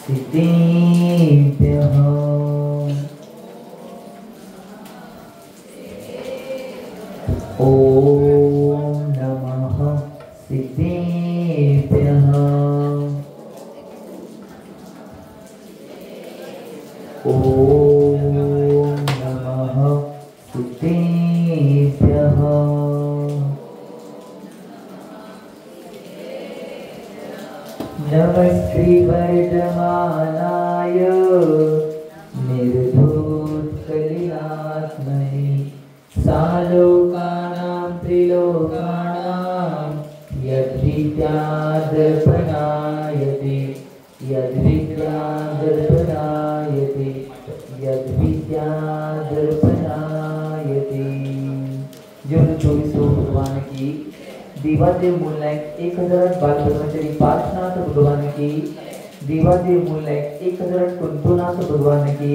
सिद्धेभ्यः ॐ नमः सिद्धेभ्यः ॐ नमः सिद्धेभ्यः नमस्ते वर्धमानाय निर्धूतकलिलात्मने सालोकानां त्रिलोकानां यद्विद्यादर्पणायते यद्विद्यादर्पणायते यद्विद्यादर्पणायते। जब 24 भगवान की देवादेव मूलनायक 1008 बाल ब्रह्मचारी पार्श्वनाथ भगवान की देवादेव मूलनायक 1008 कुंतुनाथ भगवान की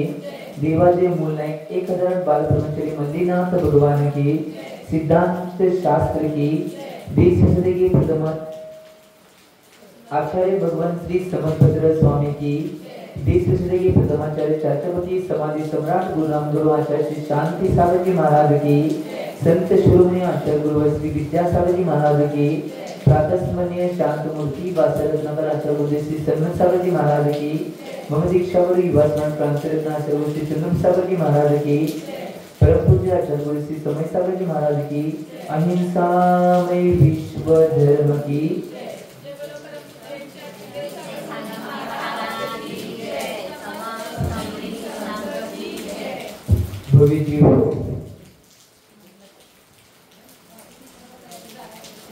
देवादेव मूलनायक 1008 बाल ब्रह्मचारी मल्लीनाथ भगवान की सिद्धांत शास्त्र की 20 सदी के प्रथम आचार्य भगवान श्री समर्पत्र स्वामी की 20 सदी के प्रथमाचार्य छत्रपति समाधि सम्राट गुरु राम गुरु आचार्य श्री शांति सागर जी महाराज की संत शिरोमणि आचार्य गुरु श्री विद्यासागर जी महाराज की प्रातस्मरणीय शांत मूर्ति वासरत्नगर आचार्य गुरु श्री सन्मत सागर जी महाराज की मम दीक्षा गुरु युवा स्मरण प्रांत रत्न आचार्य गुरु श्री चंदन सागर जी महाराज की परम पूज्य आचार्य गुरु श्री समय सागर जी महाराज की अहिंसामय विश्व धर्म की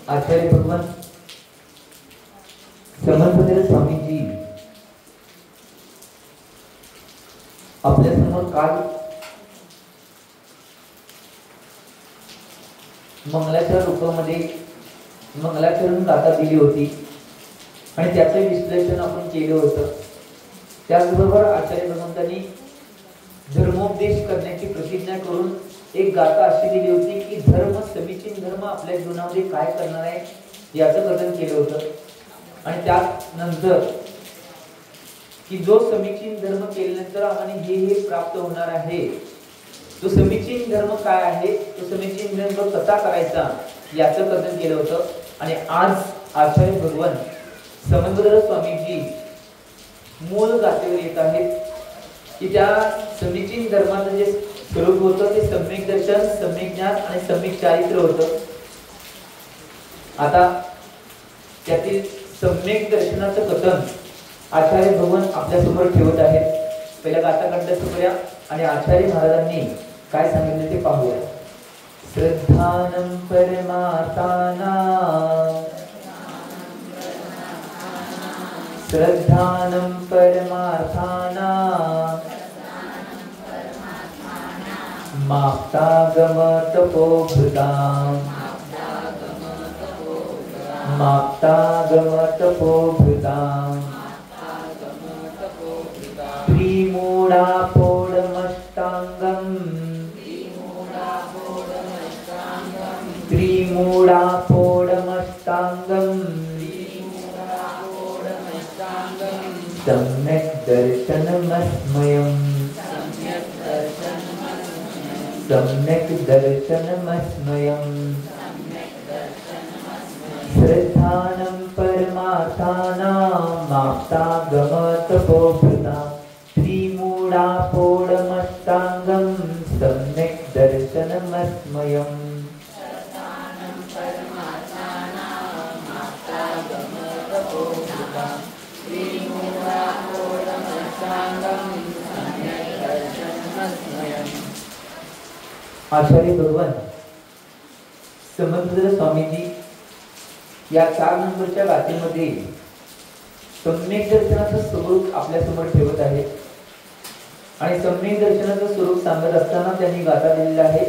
आचार्य भगवान समर्पत्र स्वामी जी आपल्या समोर काल मंगलाचरण रूपामध्ये मंगलाचरण गाथा दिली होती आणि त्याचे विश्लेषण आपण केले होतं। त्याचबरोबर आचार्य भगवंतांनी धर्मोपदेश करण्याची प्रतिज्ञा करून एक गाथा अशी दिली होती की धर्म समीचीन धर्म आपल्या जीवनामध्ये काय करणार आहे याचं कथन केलं होतं आणि त्यानंतर की जो समीचीन धर्म केल्यानंतर आम्हाला हे प्राप्त होणार आहे। तो समीचीन धर्म काय आहे, तो समीचीन धर्म कसा करायचा याचं कथन केलं होतं आणि आज आचार्य भगवान समर्पत्र स्वामीजी मूळ गाथेवर येत आहेत की त्या समीचीन धर्माचं जे स्वरूप होतं ते सम्यक दर्शन, सम्यक ज्ञान आणि सम्यक चारित्र्य होतं। आता त्यातील सम्यक दर्शनाचं कथन आचार्य भगवान आपल्या समोर ठेवत आहेत। पहिल्या गाथा कंठ करूया आणि आचार्य महाराजांनी काय सांगितले ते पाहूया। श्रद्धानं परमार्थानां श्रद्धानं परमार्थानां माप्तागम तपोभृतां माप्तागम तपोभृतां त्रिमूढापोढमष्टाङ्गं त्रिमूढापोढमष्टाङ्गं सम्यक् दर्शनमस्मयम् सम्यक् दर्शनमस्मयम् श्रद्धानं परमार्थानां माप्तागम तपोभृतां त्रिमूढापोढमष्टाङ्गं सम्यक् दर्शनमस्मयम् आचार्य भगवान समर्पत्र स्वामीजी या 4 नंबरच्या गाथेमध्ये सम्यक दर्शनाचं स्वरूप आपल्या समोर ठेवत आहेत आणि सम्यक दर्शनाचं स्वरूप सांगत असताना त्यांनी गाथा दिलेला आहे।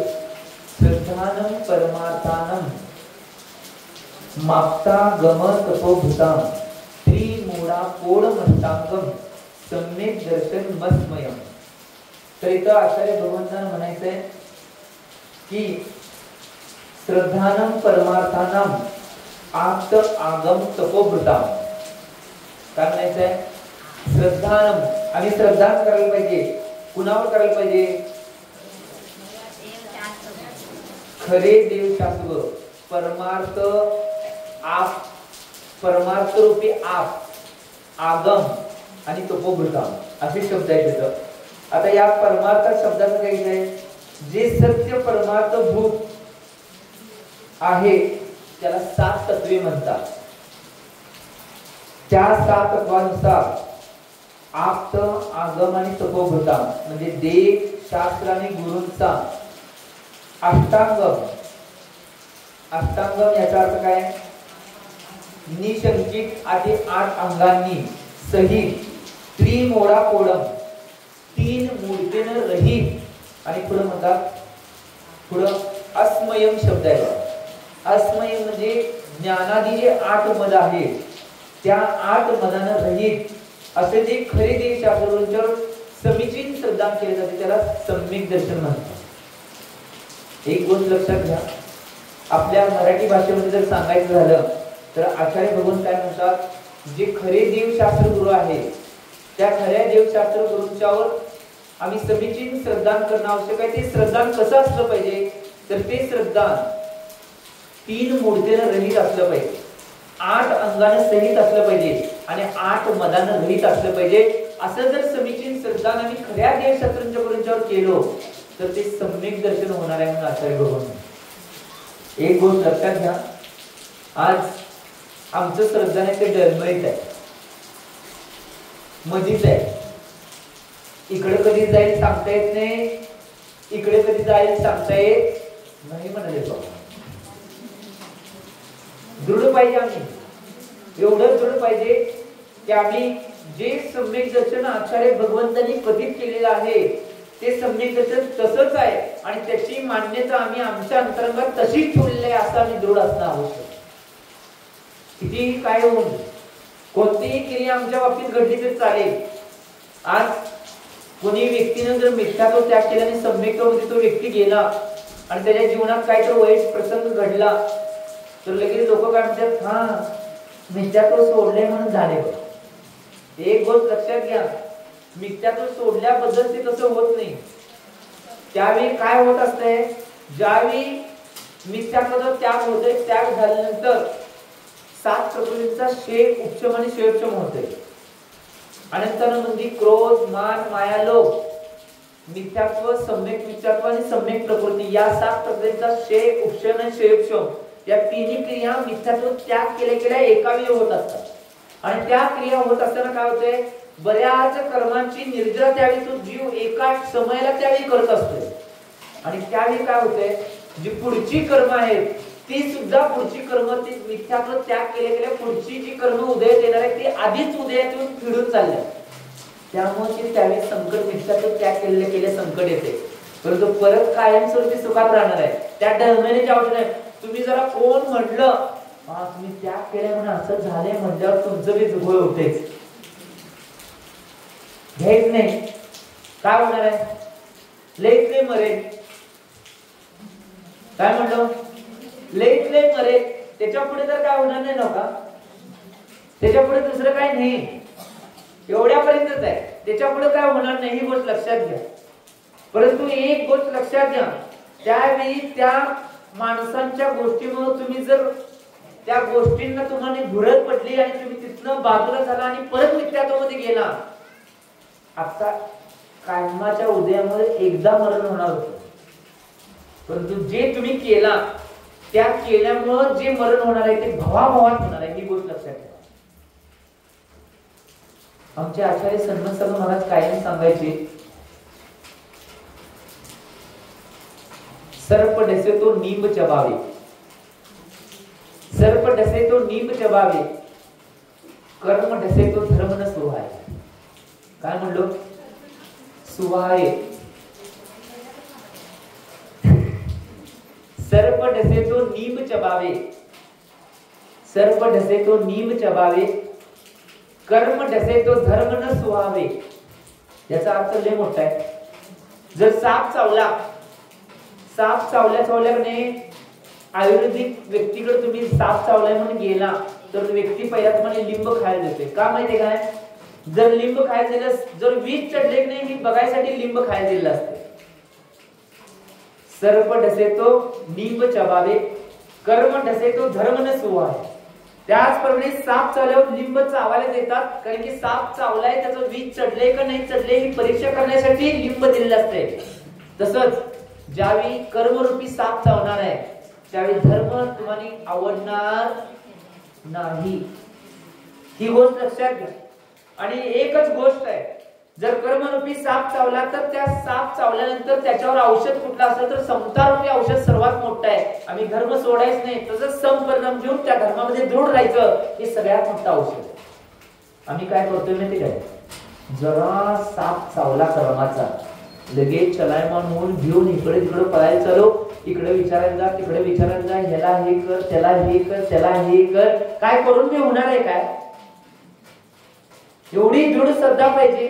श्रद्धानं परमार्थानं माप्तागम तपोभूतां त्रिमूढापोढमष्टाङ्गं सम्यक दर्शनमस्मयम्। तर इथं आचार्य भगवंतांना म्हणायचंय की श्रद्धानं परमार्थानं आप्त आगम तपोभृतां काय म्हणायचंय श्रद्धानम, आम्ही श्रद्धा करायला पाहिजे. कुणावर करायला पाहिजे? खरे देव शास्त्र, परमार्थ आप, परमार्थ रूपी आप, आगम आणि तपोभूतम असे शब्द आहेत तिथं. आता या परमार्थ शब्दाचं काही आहे, जे सत्य परमार्थ भूत आहे त्याला 7 तत्वे म्हणतात. त्या 7 तत्वानुसार आप्त, आगम आणि तपोभूतम म्हणजे देव, शास्त्र आणि गुरूंचा अष्टांगम. अष्टांगम याचा अर्थ काय? निशंकित आधी 8 अंगांनी सहित, त्रिमोडापोडम 3 मूर्तीनं रहित आणि पुढे म्हणतात, पुढं अस्मयम शब्द आहे. अस्मयम म्हणजे ज्ञानादी जे 8 मद आहेत त्या 8 मदानं रहित असे जे खरे देव शास्त्रांवर समीचीन श्रद्धा केले जाते त्याला सम्यक दर्शन म्हणतात. एक गोष्ट लक्षात घ्या, आपल्या मराठी भाषेमध्ये जर सांगायचं झालं तर आचार्य भगवान काय म्हणतात, जे खरे देवशास्त्र गुरु आहेत त्या खऱ्या देवशास्त्र गुरूंच्यावर आम्ही समीचीन श्रद्धान करणं आवश्यक आहे. ते श्रद्धान कसं असलं पाहिजे, तर ते श्रद्धान 3 मूर्तीनं रहित असलं पाहिजे, 8 अंगानं सहित असलं पाहिजे आणि 8 मदानं रहित असलं पाहिजे. असं जर समीचीन श्रद्धान आम्ही खऱ्या देवशास्त्रांच्या गुरूंच्यावर केलो तर ते सम्यक दर्शन होणार आहे म्हणून आचार्य भगवान. एक गोष्ट लक्षात घ्या, आज आमचं श्रद्धा नाही ते डळमळीत आहे, मधीच आहे. इकडे कधी जाईल सांगता येत नाही, इकडे कधी जाईल सांगता येत नाही म्हणाले. दृढ पाहिजे, आम्ही एवढं दृढ पाहिजे की आम्ही जे सम्यक दर्शन आचार्य भगवंतांनी कथित केलेलं आहे ते सम्यक दर्शन तसंच आहे आणि त्याची मान्यता आम्ही आमच्या अंतरंगात तशीच ठेवलेली आहे असं आम्ही दृढ असणं आवश्यक. किती काय होऊन कोणतीही क्रिया आमच्या बाबतीत घडली तर चालेल. आज कोणी व्यक्तीने जर मिथ्यात्व त्याग केला आणि सम्यकत्वामध्ये तो व्यक्ती गेला आणि त्याच्या जीवनात काहीतरी वाईट प्रसंग घडला तर लगेच लोक काय म्हणतात, हा मिथ्यात्व सोडले म्हणून झाले. एक गोष्ट लक्षात घ्या, मिथ्यात्व सोडल्याबद्दल ते तसं होत नाही. त्यावेळी काय होत असते, ज्यावेळी मिथ्यात्वाचा त्याग होतोय, त्याग झाल्यानंतर 7 प्रकृतींचा क्षय, उपशम आणि क्षयोपशम होतोय. अनंतानुबंधी क्रोध, मान, माया, लोभ, मिथ्यात्व, सम्यक मिथ्यात्व आणि सम्यक प्रकृती या 7 प्रकृतींचा क्षय, उपशम आणि क्षयोपशम या तिन्ही क्रिया मिथ्यात्व त्याग केल्या एका वेळी होत असतात. आणि त्या क्रिया होत असताना काय होतंय, बऱ्याच कर्मांची निर्जरा त्यावेळी तो जीव एका समयाला त्यावेळी करत असतोय. आणि त्यावेळी काय होतंय, जी पुढची कर्म आहेत ती सुद्धा पुढची कर्म ती मिथ्यात्व त्याग केल्या पुढची जी कर्म उदयात येणार आहे ती आधीच उदयात येऊन फिरून चालल्या. त्यामुळे ते त्यावेळी संकट मिथ्यात्व त्याग केले संकट येते, परंतु परत कायमस्वरूपी सुखात राहणार आहे. त्या डळमळीची आवश्यक नाही. तुम्ही जरा कोण म्हटलं तुम्ही त्याग केल्या म्हणून असं झालंय म्हटल्यावर तुमचं बी जुगळ होतेच, घ्यायच नाही. काय होणार आहे, लईत लई मरेल. काय म्हणलो, लईत लई मरेल. त्याच्या पुढे तर काय होणार नाही नका, त्याच्या पुढे दुसरं काय नाही, एवढ्यापर्यंतच आहे. त्याच्या पुढे काय होणार नाही ही गोष्ट लक्षात घ्या. परंतु एक गोष्ट लक्षात घ्या, त्यावेळी त्या माणसांच्या गोष्टीमुळे तुम्ही जर त्या गोष्टींना तुम्हाला भुरत पडली आणि तुम्ही तिथनं बाजूला झाला आणि परत मिथ्यात्वामध्ये गेला, आता कायमाच्या उदयामध्ये एकदा मरण होणार होतं. परंतु जे तुम्ही केला त्या केल्यामुळे जे मरण होणार आहे ते भवाभवात होणार आहे ही गोष्ट लक्षात ठेवा. आमचे आचार्य सन्मत सर्व महाराज कायम सांगायचे, सर्प डसे तो नींब चबावे, सर्प डसे तो नींब चबावे, कर्म डसे तो धर्म न सुहाय. काय म्हणलो, सुहाय. सर्प डसे तो नींब चबावे, सर्प डसे तो नींब चबावे, कर्म डसे तो धर्म न सुहावे. याचा अर्थ लय मोठा आहे. जर साप चावला, साप चावल्याने आयुर्वेदिक व्यक्तीकडे तुम्ही साप चावलाय म्हणून गेला तर व्यक्ती पहिला तुम्हाला लिंब खायला देते. का माहितीये काय, जर लिंब खायला दिलं, जर विष चढले नाही हे बघायसाठी लिंब खायला दिलं असते. सर्प ढसे तो लिंब चबावे, कर्म ढसे तो धर्म न सुवावे. त्याचप्रमाणे साप चावल्यावर लिंब चावायला देतात, कारण की साप चावलाय त्याचं विष चढले का नाही चढले ही परीक्षा करण्यासाठी लिंब दिलेलं असते. तसंच ज्यावेळी कर्मरूपी साप चावणार आहे त्यावेळी धर्म तुम्हाला आवडणार नाही, ही गोष्ट लक्षात घ्या. आणि एकच गोष्ट आहे, जर कर्मरूपी साप चावला तर त्या साप चावल्यानंतर त्याच्यावर औषध कुठलं असेल तर समतारूपी औषध सर्वात मोठं आहे. आम्ही धर्म सोडायच नाही, तसंच समपरिणाम घेऊन त्या धर्मामध्ये दृढ राहायचं, हे सगळ्यात मोठं औषध आहे. आम्ही काय करतोय माहिती काय, जरा साप चावला कर्माचा लगेच चलायमान होऊन घेऊन इकडे तिकडे पळायला चालू, इकडे विचारायला जा तिकडे विचारायला जा, ह्याला हे कर त्याला हे कर त्याला हे कर. काय करून मी होणार आहे काय? एवढी दृढ श्रद्धा पाहिजे.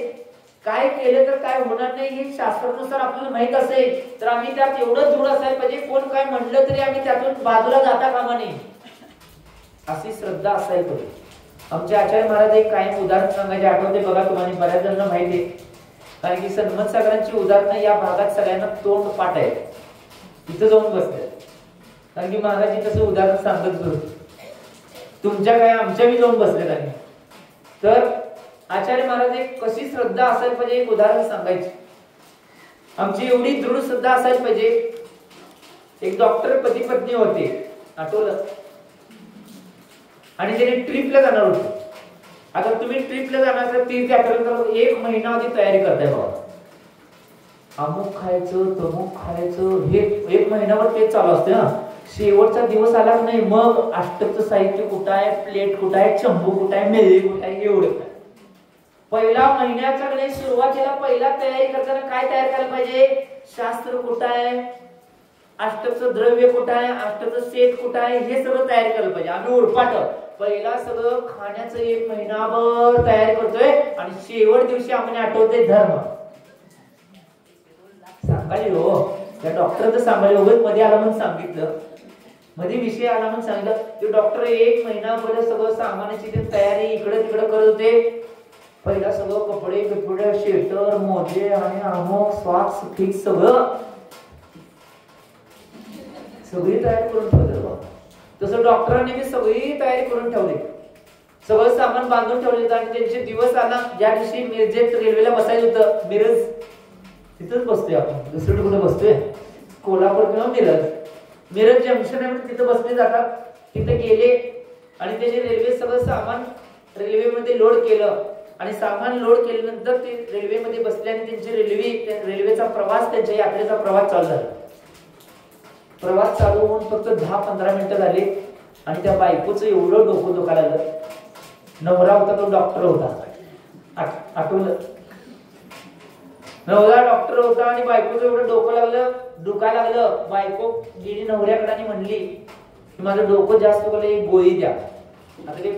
काय केलं तर काय होणार नाही हे शास्त्रानुसार आपल्याला माहित असेल तर आम्ही त्यात एवढं दृढ असायला पाहिजे, कोण काय म्हणलं तरी आम्ही त्यातून बाजूला जाता कामा नये, अशी श्रद्धा असायला पाहिजे. आमचे आचार्य महाराज एक कायम उदाहरण सांगायचे आठवते बघा, तुम्हाला बऱ्याच जणांना माहिती आहे, कारण की सन्मत सागरांची उदाहरणं या भागात सगळ्यांना तोंड पाठ आहे, तिथं जाऊन बसले. कारण की महाराज तसं उदाहरण सांगत होते, तुमच्या काय आमच्या मी जाऊन बसले नाही. तर आचार्य महाराज एक कशी श्रद्धा असायला पाहिजे एक उदाहरण सांगायचे. आमची एवढी दृढ श्रद्धा असायला पाहिजे. एक डॉक्टर पती पत्नी होते, आठवलं, आणि त्याने ट्रिपला जाणार होते. आता तुम्ही ट्रिपला जाणार असाल तीर्थयात्रेला, एक महिना आधी तयारी करताय बाबा, अमुक खायचं तमुक खायचं, हे एक महिन्यावर तेच चालू असते. हा शेवटचा दिवस आला नाही मग अष्टकचं साहित्य कुठं आहे, प्लेट कुठं आहे, चंबू कुठं आहे, मेळी कुठं आहे, एवढं. पहिला महिन्याच्या कडे सुरुवातीला पहिला तयारी करताना काय तयार करायला पाहिजे, शास्त्र कुठं आहे, अष्टकचं द्रव्य कुठं आहे, अष्टकचं सेट कुठं आहे, हे सगळं तयार करायला पाहिजे. आम्ही उरपाट पहिला सगळं खाण्याचं एक महिनाभर तयारी करतोय आणि शेवट दिवशी आम्हाला आठवते धर्म सांगायचे. हो त्या डॉक्टर तर सांगायला उगाच मध्ये आला म्हणून सांगितलं, मध्ये विषय आला म्हणून सांगितलं. ते डॉक्टर एक महिनाभर सगळं सामानाची तयारी इकडे तिकडे करत होते. पहिला सगळं कपडे कपडे शेटर मोजे आणि अमुक सॉक्स फिक्स सगळं सगळी तयारी करून ठेवलं. तसं डॉक्टरांनी मी सगळी तयारी करून ठेवली, सगळं सामान बांधून ठेवले. आणि त्यांचे दिवस आला ज्या दिवशी मिरजेत रेल्वेला बसायचं होतं, मिरज तिथंच बसतोय आपण, दुसरीकडे कुठे बसतोय, कोल्हापूर किंवा मिरज जंक्शन आहे तिथं बसले जातात. तिथे गेले आणि त्याचे रेल्वे सगळं सामान रेल्वेमध्ये लोड केलं आणि सामान लोड केल्यानंतर ते रेल्वेमध्ये बसले आणि त्यांची रेल्वेचा प्रवास, त्यांच्या यात्रेचा प्रवास चालू झाला. प्रवास चालू होऊन फक्त 10-15 मिनिटं झाले आणि त्या बायकोचं एवढं डोकं दुखायला लागलं. नवरा होता तो डॉक्टर होता, आठवलं, नवरा डॉक्टर होता आणि बायकोचं एवढं डोकं दुखायला लागलं. बायको गेली नवऱ्याकडे आणि म्हणली की माझं डोकं जास्त दुखलं, एक गोळी द्या. आता ते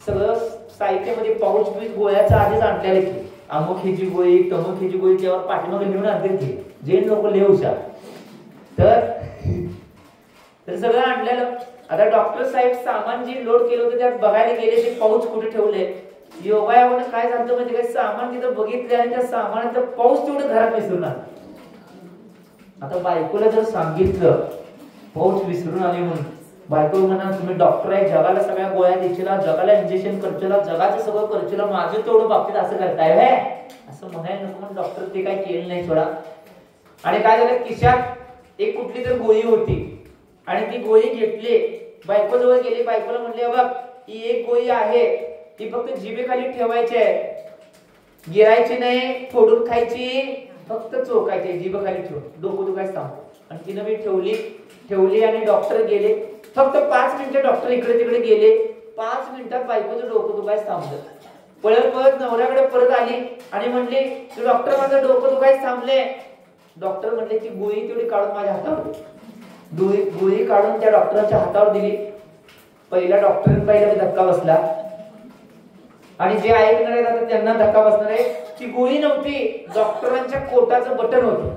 सगळं साहित्यामध्ये पाऊच बीच गोळ्याचा आधीच आणलेलं की अमुक हिची गोळी तमुक हिची गोळी त्यावर पाठीमागे लिहून आणते की जैन लोक लय हुशार. तर सगळं आणलेलं. आता डॉक्टर साहेब सामान जे लोड केलं होतं त्यात बघायला गेले ते पाऊच कुठे ठेवले. योगायोगाने काय झालं म्हणजे काय सामान तिथं बघितले आणि त्या सामानाचं पाऊच तेवढं घरात विसरून आलं. आता बायकोला जर सांगितलं पाऊच विसरून आले म्हणून, बायको म्हणा तुम्ही डॉक्टर आहे, जगाला सगळ्या गोळ्या द्यायला, जगाला इंजेक्शन करचेला, जगाचं सगळं करचेला, माझं तेवढं बाबतीत असं करताय हे असं म्हणायला नको म्हणून डॉक्टर ते काय केलं नाही सोडा. आणि काय झालं, खिशात एक कुठली तर गोळी होती आणि ती गोळी घेतली, बायको जवळ गेली, बायकोला म्हणले बघ ही एक गोळी आहे, ती फक्त जिभेखाली ठेवायची आहे, गिरायची नाही, फोडून खायची, फक्त चोखायची, जिभेखाली ठेवून डोकं दुखायचं थांबव. आणि तिनं मी ठेवली आणि डॉक्टर गेले. फक्त 5 मिनिटं डॉक्टर इकडे तिकडे गेले. 5 मिनिटात बायकोचं डोकं दुखायचं थांबलं. पळत नवऱ्याकडे परत आली आणि म्हणली डॉक्टर माझं डोकं दुखायचं थांबले. डॉक्टर म्हणले की गोळी तेवढी काढून माझ्या हातावर दिली. गोळी काढून त्या डॉक्टरांच्या हातावर दिली. पहिला डॉक्टरांना धक्का बसला आणि जे ऐकणार आहेत आता त्यांना धक्का बसणार आहे. ती गोळी नव्हती, डॉक्टरांच्या कोटाचं बटन होतं.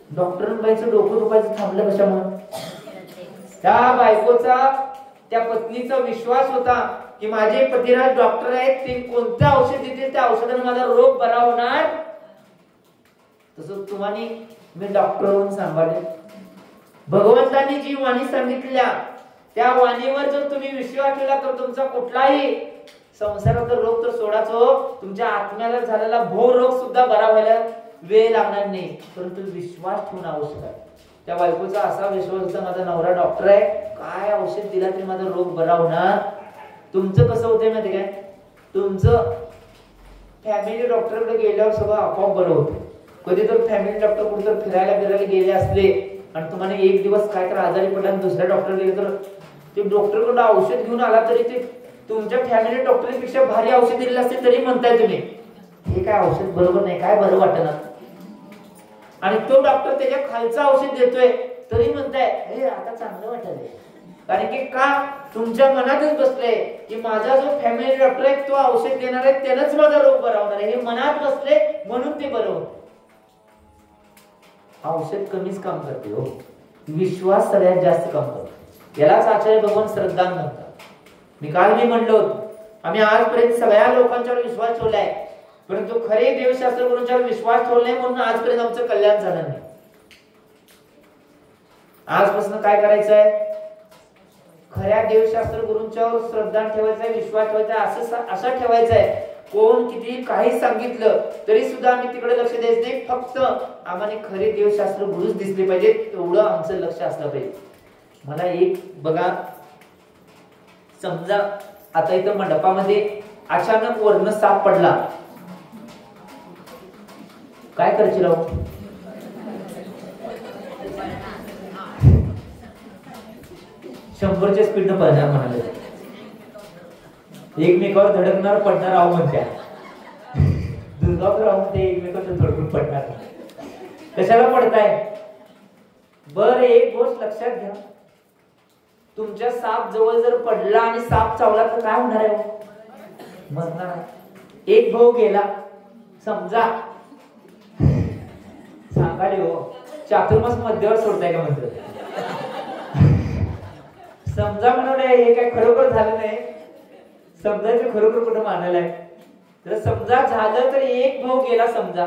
डॉक्टरांबाईचं डोकं दुखायचं थांबलं कशामुळे? त्या बायकोचा त्या पत्नीचा विश्वास होता की माझे पतिराज डॉक्टर आहेत, ते कोणतं औषध देतील त्या औषधाने माझा रोग बरा होणार, तसं तुम्हाला मी डॉक्टर होऊन सांभाळेल. भगवंतांनी जी वाणी सांगितल्या त्या वाणीवर जर तुम्ही विश्वास ठेवला तर तुमचा कुठलाही संसाराचा रोग तर सोडाच हो, तुमच्या आत्म्याला झालेला भोग रोग सुद्धा बरा व्हायला वेळ लागणार नाही, परंतु विश्वास ठेवणं आवश्यक आहे. त्या बायकोचा असा विश्वास होता, माझा नवरा डॉक्टर आहे, काय औषध दिला तरी माझा रोग बरा होणार. तुमचं कसं होतंय माहिती काय, तुमचं फॅमिली डॉक्टरकडे गेल्यावर सगळं आपोआप बरं होतं. कधी तर फॅमिली डॉक्टर कुठे तर फिरायला गेले असले आणि तुम्हाला एक दिवस काय तर आजारी पडला आणि दुसऱ्या डॉक्टर गेले तर ते डॉक्टरकडे औषध घेऊन आला तरी ते तुमच्या फॅमिली डॉक्टरपेक्षा भारी औषध दिलेलं असते तरी म्हणताय तुम्ही हे काय औषध बरोबर नाही, काय बरं वाटणार. आणि तो डॉक्टर त्याच्या खालचं औषध देतोय तरी म्हणताय हे आता चांगलं वाटत आहे. कारण की का तुमच्या मनातच बसलंय की माझा जो फॅमिली डॉक्टर आहे तो औषध देणार आहे, त्यानंच माझा रोग बरा होणार आहे, हे मनात बसले म्हणून ते बरं होत. औषध कमीच काम करते हो, विश्वास सगळ्यात जास्त काम करतो. यालाच आचार्य भगवान श्रद्धान म्हणतात. मी काल म्हणलं होतं, आम्ही आजपर्यंत सगळ्या लोकांच्यावर विश्वास ठेवलाय, परंतु खरे देवशास्त्र गुरूंच्यावर विश्वास ठेवलाय म्हणून आजपर्यंत आमचं कल्याण झालं नाही. आजपासून काय करायचंय, खऱ्या देवशास्त्र गुरूंच्यावर श्रद्धा ठेवायचा, विश्वास ठेवायचा, असं ठेवायचंय कोण किती काही सांगितलं तरी सुद्धा आम्ही तिकडे लक्ष द्यायचं नाही, फक्त आम्हाला खरे देवशास्त्र गुरुच दिसले पाहिजे, तेवढं आमचं लक्ष असलं पाहिजे. मला एक बघा, समजा आता इथं मंडपामध्ये अचानक वर्ण साप पडला, काय करायचे राहू, 100च्या स्पीडनं पडणार म्हणाले, एकमेकावर धडकणार पडणार आहो म्हणत्या दुर्गावर राहून ते एकमेकावर धडकून पडणार. कशाला पडताय, बर एक गोष्ट लक्षात घ्या, तुमच्या साप जवळ जर पडला आणि साप चावला तर काय होणार आहे, मरणार आहे. एक भाऊ गेला समजा, सांगाले हो चातुर्मास मध्यावर सोडताय का मंत्र, समजा म्हणून हे काय खरोखर झालं नाही, समजायचं खरोखर कुठं मानायला आहे. तर समजा झालं तर एक भाऊ गेला समजा,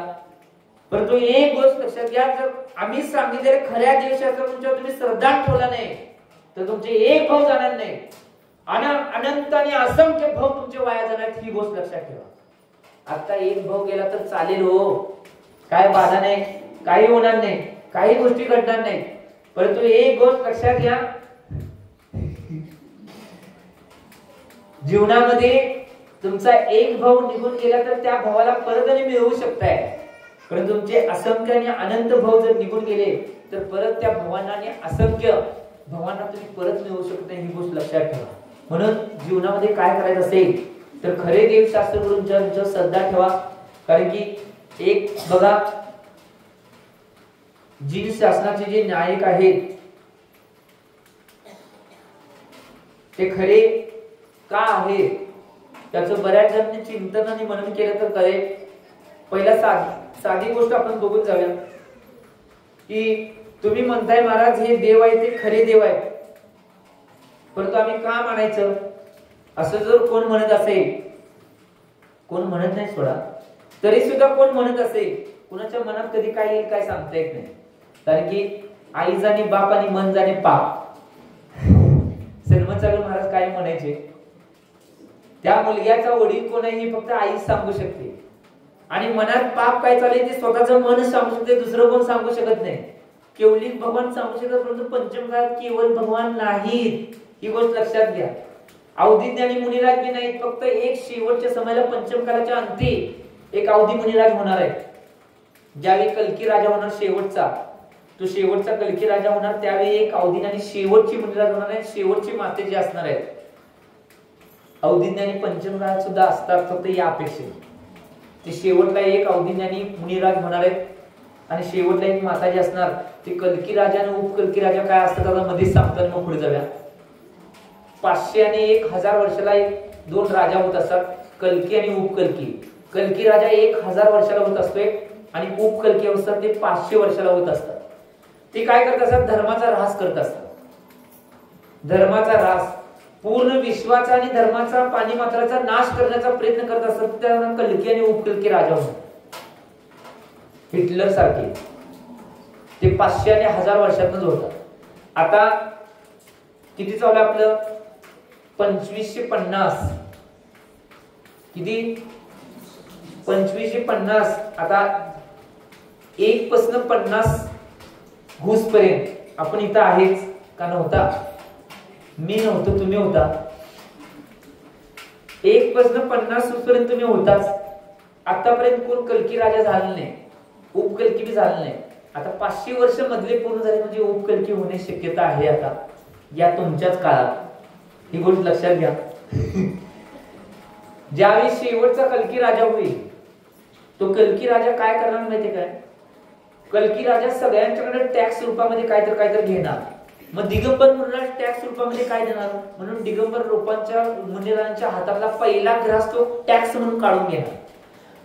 परंतु एक गोष्ट लक्षात घ्या, जर आम्ही सांगितले खऱ्या देवशास्त्र तुमच्यावर तुम्ही श्रद्धा ठेवला नाही तर तुमचे एक भाऊ जाणार नाही, अनंत आणि असंख्य भाऊ तुमचे वाया जाणार, ही गोष्ट लक्षात ठेवा. आता एक भाऊ गेला तर चालेल हो, काय बाधा नाही, काही होणार नाही, काही गोष्टी घडणार नाही, परंतु एक गोष्ट लक्षात घ्या, जीवनामध्ये तुमचा एक भाऊ निघून गेला तर त्या भावाला परत आणि मिळवू शकताय, परंतु तुमचे असंख्य आणि अनंत भाऊ जर निघून गेले तर परत त्या भावांना आणि असंख्य भावांना तुम्ही परत मिळवू शकता, ही गोष्ट लक्षात ठेवा. म्हणून जीवनामध्ये काय करायचं असेल तर खरे देवशास्त्र गुरूंच्या श्रद्धा ठेवा. कारण की एक बघा, जी शासनाचे जे नायक आहेत ते खरे का आहे त्याचं बऱ्याच जणांनी चिंतन आणि मनन केलं तर कळेल. पहिला साधी गोष्ट आपण बघून जाऊया की तुम्ही म्हणताय महाराज हे देव आहे ते खरे देव आहे, परंतु आम्ही का मानायचं, असं जर कोण म्हणत असेल, कोण म्हणत नाही सोडा, तरी सुद्धा कोण म्हणत असेल, कुणाच्या मनात कधी काय येईल काय सांगता येत नाही. कारण की आई जाणे बाप आणि मन जाणे पाप, सन्मत महाराज काय म्हणायचे, त्या मुलग्याचा वडील कोण आहे हे फक्त आईच सांगू शकते, आणि मनात पाप काय चालले ते स्वतःचं मन सांगू शकते, दुसरं कोण सांगू शकत नाही. केवली भगवान सांगू शकतात, परंतु पंचमकाळात केवळ भगवान नाहीत, ही गोष्ट लक्षात घ्या. अवधी ज्ञानी मुनिराज बी नाहीत, फक्त एक शेवटच्या समयाला पंचमकालाच्या अंती एक अवधी मुनिराज होणार आहे. ज्यावेळी कल्की राजा होणार शेवटचा, तो शेवटचा कल्की राजा होणार, त्यावेळी एक अवधी आणि शेवटची मुनिराज होणार आहे, शेवटची माते जी असणार आहेत. अवधिज्ञानी पंचमकाळात सुद्धा असतात, फक्त या अपेक्षेने ते शेवटला एक अवधिज्ञानी मुनिराज होणार आहेत आणि शेवटला एक माता जी असणार ते कल्की राजा आणि उपकल्की राजा काय असतात आता मध्येच सांगताना मग पुढे जाऊया. 500 आणि 1000 वर्षाला एक दोन राजा होत असतात, कल्की आणि उपकल्की. कल्की राजा 1000 वर्षाला होत असतोय आणि उपकल्की असतात ते 500 वर्षाला होत असतात. ते काय करत असतात, धर्माचा ऱ्हास करत असतात. धर्माचा ऱ्हास पूर्ण विश्वाचा आणि धर्माचा पाणी मात्राचा नाश करण्याचा प्रयत्न करत असतात त्यांना कल्की आणि उपकल्की राजा म्हणतात. हिटलर सारखे ते 500 आणि 1000 वर्षातच होतात. आता किती चालू आहे आपलं 2550 किती 2550. आता 1 पासून 50 घुस पर्यंत आपण इथं आहेच का नव्हता? मी नव्हतो, तुम्ही होता. 1 पासून 50 पर्यंत तुम्ही होताच. आतापर्यंत कोण कल्की राजा झाला नाही, उपकल्की बी झाला नाही. आता 500 वर्ष मधले पूर्ण झाले म्हणजे उपकल्की होण्याची शक्यता आहे आता या तुमच्याच काळात. ही गोष्ट लक्षात घ्या. ज्यावेळी शेवटचा कल्की राजा होईल तो कल्की राजा काय करणार माहितीये काय? कल्की राजा सगळ्यांच्याकडे टॅक्स रूपामध्ये काहीतरी घेणार. मग दिगंबर मुनीला टॅक्स रूपामध्ये काय देणार? म्हणून दिगंबर रूपांच्या मुनीरांच्या हातातला पहिला ग्रास तो टॅक्स म्हणून काढून घेणार.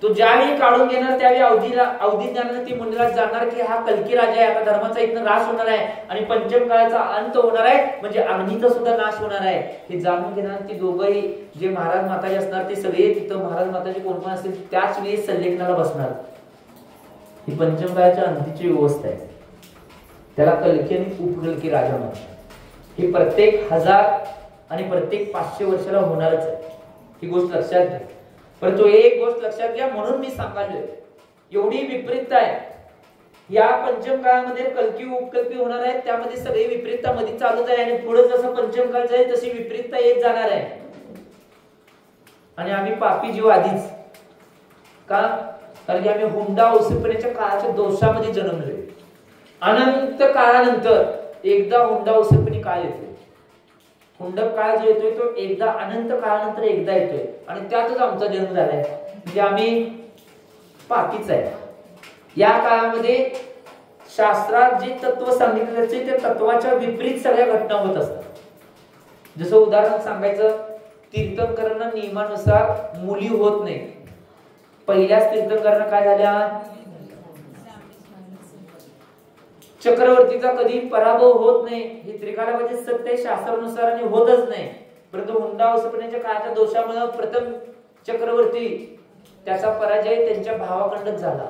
तो ज्यावेळी काढून घेणार त्यावेळी अवधीज्ञानाने ती मुनीला जाणार की हा कल्की राजा आहे, आता धर्माचा इथं नाश होणार आहे आणि पंचम काळाचा अंत होणार आहे, म्हणजे अग्नीचा सुद्धा नाश होणार आहे. हे जाणून घेणार ती दोघंही जे महाराज माताजी असणार ते सगळे तिथं महाराज माताजी कोण कोण असतील त्याच वेळी सल्लेखनाला बसणार. ही पंचम काळाच्या अंतीची व्यवस्था आहे. त्याला कल्की आणि उपकल्की राजा म्हणतात. ही प्रत्येक 1000 आणि प्रत्येक 500 वर्षाला होणारच आहे. ही गोष्ट लक्षात घ्या. परंतु एक गोष्ट लक्षात घ्या म्हणून मी सांगालोय, एवढी विपरीतता आहे या पंचम काळामध्ये. कल्की उपकल्की होणार आहे त्यामध्ये सगळी विपरीतता मध्ये चालूच आहे आणि पुढे जसं पंचम काळ जाईल तशी विपरीतता येत जाणार आहे. आणि आम्ही पापी जीव आधीच का? कारण की आम्ही हुंडा औषधपणाच्या काळाच्या दोषामध्ये जन्मलोय. अनंत काळानंतर एकदा हुंडा औषधपणी काळ येतोय. हुंडक काळ जो येतोय तो एकदा अनंत काळानंतर एकदा येतोय आणि त्यातच आमचा जन्म झालाय. म्हणजे आम्ही पापीच आहे. या काळामध्ये शास्त्रात जे तत्व सांगितलेले असते त्या तत्वाच्या विपरीत सगळ्या घटना होत असतात. जसं उदाहरण सांगायचं, तीर्थंकरांना नियमानुसार मुली होत नाही. पहिल्याच तीर्थंकरांना काय झाल्या? चक्रवर्तीचा कधी पराभव होत नाही. हे त्रिकालाबाजी सत्य शास्त्रानुसार आणि होतच नाही. परंतु हुंडा औषधपणाच्या काळाच्या दोषामुळे प्रथम चक्रवर्ती त्याचा पराजय त्यांच्या भावाकडूनच झाला.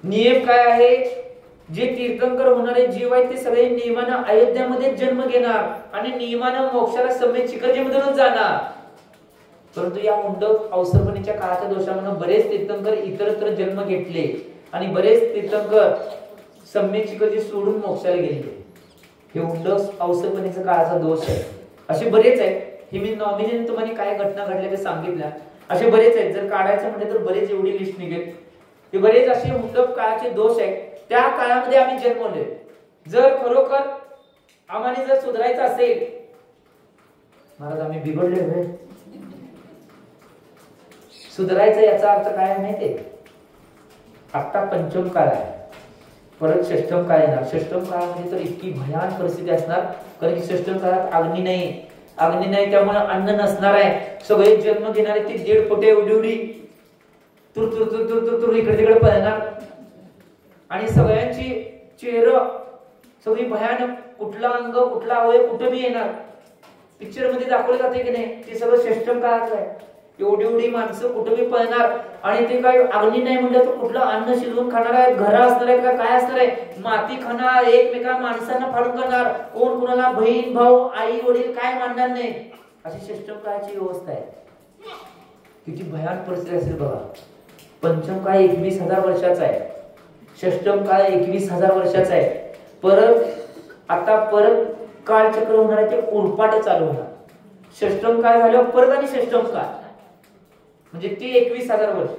नियम काय आहे? जे तीर्थंकर होणारे जीव आहेत ते सगळे नियमानं अयोध्यामध्ये जन्म घेणार आणि नियमानं मोक्षाला समेत चिखलजीमधूनच जाणार. परंतु या हुंडक औषधपणाच्या काळाच्या दोषामुळे बरेच तीर्थंकर इतरत्र जन्म घेतले आणि बरेच तीर्थंकर सम्यक चिखलजी सोडून मोक्षाला गेले. हे हुंडक औषधपणाचा काळाचा दोष आहे. असे बरेच आहेत. हे मी नॉमिनल तुम्हाला काय घटना घडल्या ते सांगितल्या. असे बरेच आहेत. जर काढायचं म्हटलं तर बरेच एवढी लिस्ट निघेल. हे बरेच असे हुंडक काळाचे दोष आहेत. त्या काळामध्ये आम्ही जन्मलोय. जर खरोखर आम्हाला जर सुधारायचं असेल, महाराज आम्ही बिघडले, सुधारायचं याचा अर्थ काय माहितीये? आता पंचम काळ आहे, परत षष्टम काळ येणार. षष्टम काळामध्ये तर इतकी भयान परिस्थिती असणार, कारण की षष्टम काळात अग्नी नाही, त्यामुळे अन्न नसणार आहे. सगळे जन्म घेणारे ते 1.5 फुटे एवढी तुर तुर तुर तुर तुर तुर इकडे तिकडे पळणार आणि सगळ्यांची चेहरा सगळी भयानक, कुठला अंग कुठला अवयव कुठे बी येणार. पिक्चर मध्ये दाखवलं जाते की नाही, ते सगळं षष्टम काळाचं आहे. एवढी माणसं कुठे बी पळणार आणि ते काय अग्नी नाही म्हणलं तर कुठलं अन्न शिजवून खाणार आहे, घर असणार आहे का काय असणार आहे, माती खाणार, एकमेका माणसांना फाडून करणार, कोण कुणाला बहीण भाऊ आई वडील काय मानणार नाही. अशी षष्टम काळाची व्यवस्था आहे. किती भयान परिस्थिती असेल बघा. पंचम काळ 21,000 वर्षाचा आहे, षष्टम काळ 21,000 वर्षाचा आहे. परत काळचक्र होणार आहे, ते उरपाट चालू होणार. षष्टम काळ झाल्यावर परत आणि षष्टम काळ म्हणजे ते 21,000 वर्ष,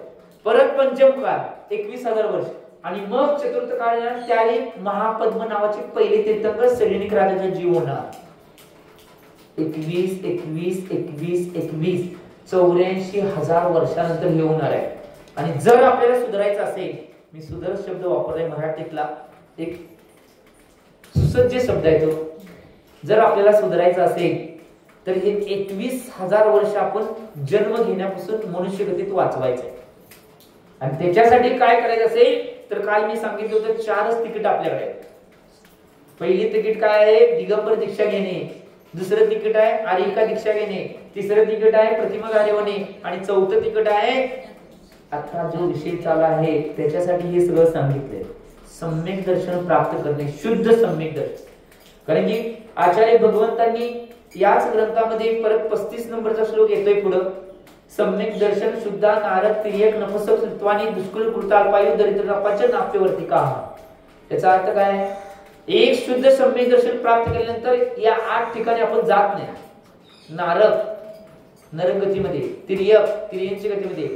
परत पंचम काळ 21,000 वर्ष आणि मग चतुर्थ काळ येणार. त्यावेळी महापद्म नावाचे पहिले तीर्थंकर सैनिक राजाचा जीव होणार. 21 84,000 वर्षानंतर हे होणार आहे. आणि जर आपल्याला सुधारायचं असेल, मी सुधार शब्द वापरलाय मराठीतला, एक सुसज्ज शब्द आहे तो. जर आपल्याला सुधारायचं असेल तर हे 21,000 वर्ष आपण जन्म घेण्यापासून मनुष्यगतीत वाचवायचंय. आणि त्याच्यासाठी काय करायचं असेल तर काल मी सांगितलं होतं 4च तिकीट आपल्याकडे. पहिली तिकीट काय आहे? दिगंबर दीक्षा घेणे. दुसरं तिकीट आहे आर्यिका दीक्षा घेणे. तिसरं तिकीट आहे प्रतिमा गाणे होणे. आणि चौथं तिकीट आहे आता जो विषय चालू आहे त्याच्यासाठी हे सगळं सांगितलंय. सम्यक दर्शन प्राप्त करणे, शुद्ध सम्यक दर्शन. कारण की आचार्य भगवंतांनी याच ग्रंथामध्ये परत 35 नंबरचा श्लोक येतोय पुढं. सम्यक दर्शन शुद्धा नारद तिर्यक नपुसक सत्वानी दुष्कुल कृताल्पायु दरिद्रपाच नाप्यवर्ती का. याचा अर्थ काय? एक शुद्ध सम्यक दर्शन प्राप्त केल्यानंतर या 8 ठिकाणी आपण जात नाही. नरक गतीमध्ये, तिर्यकची गतीमध्ये,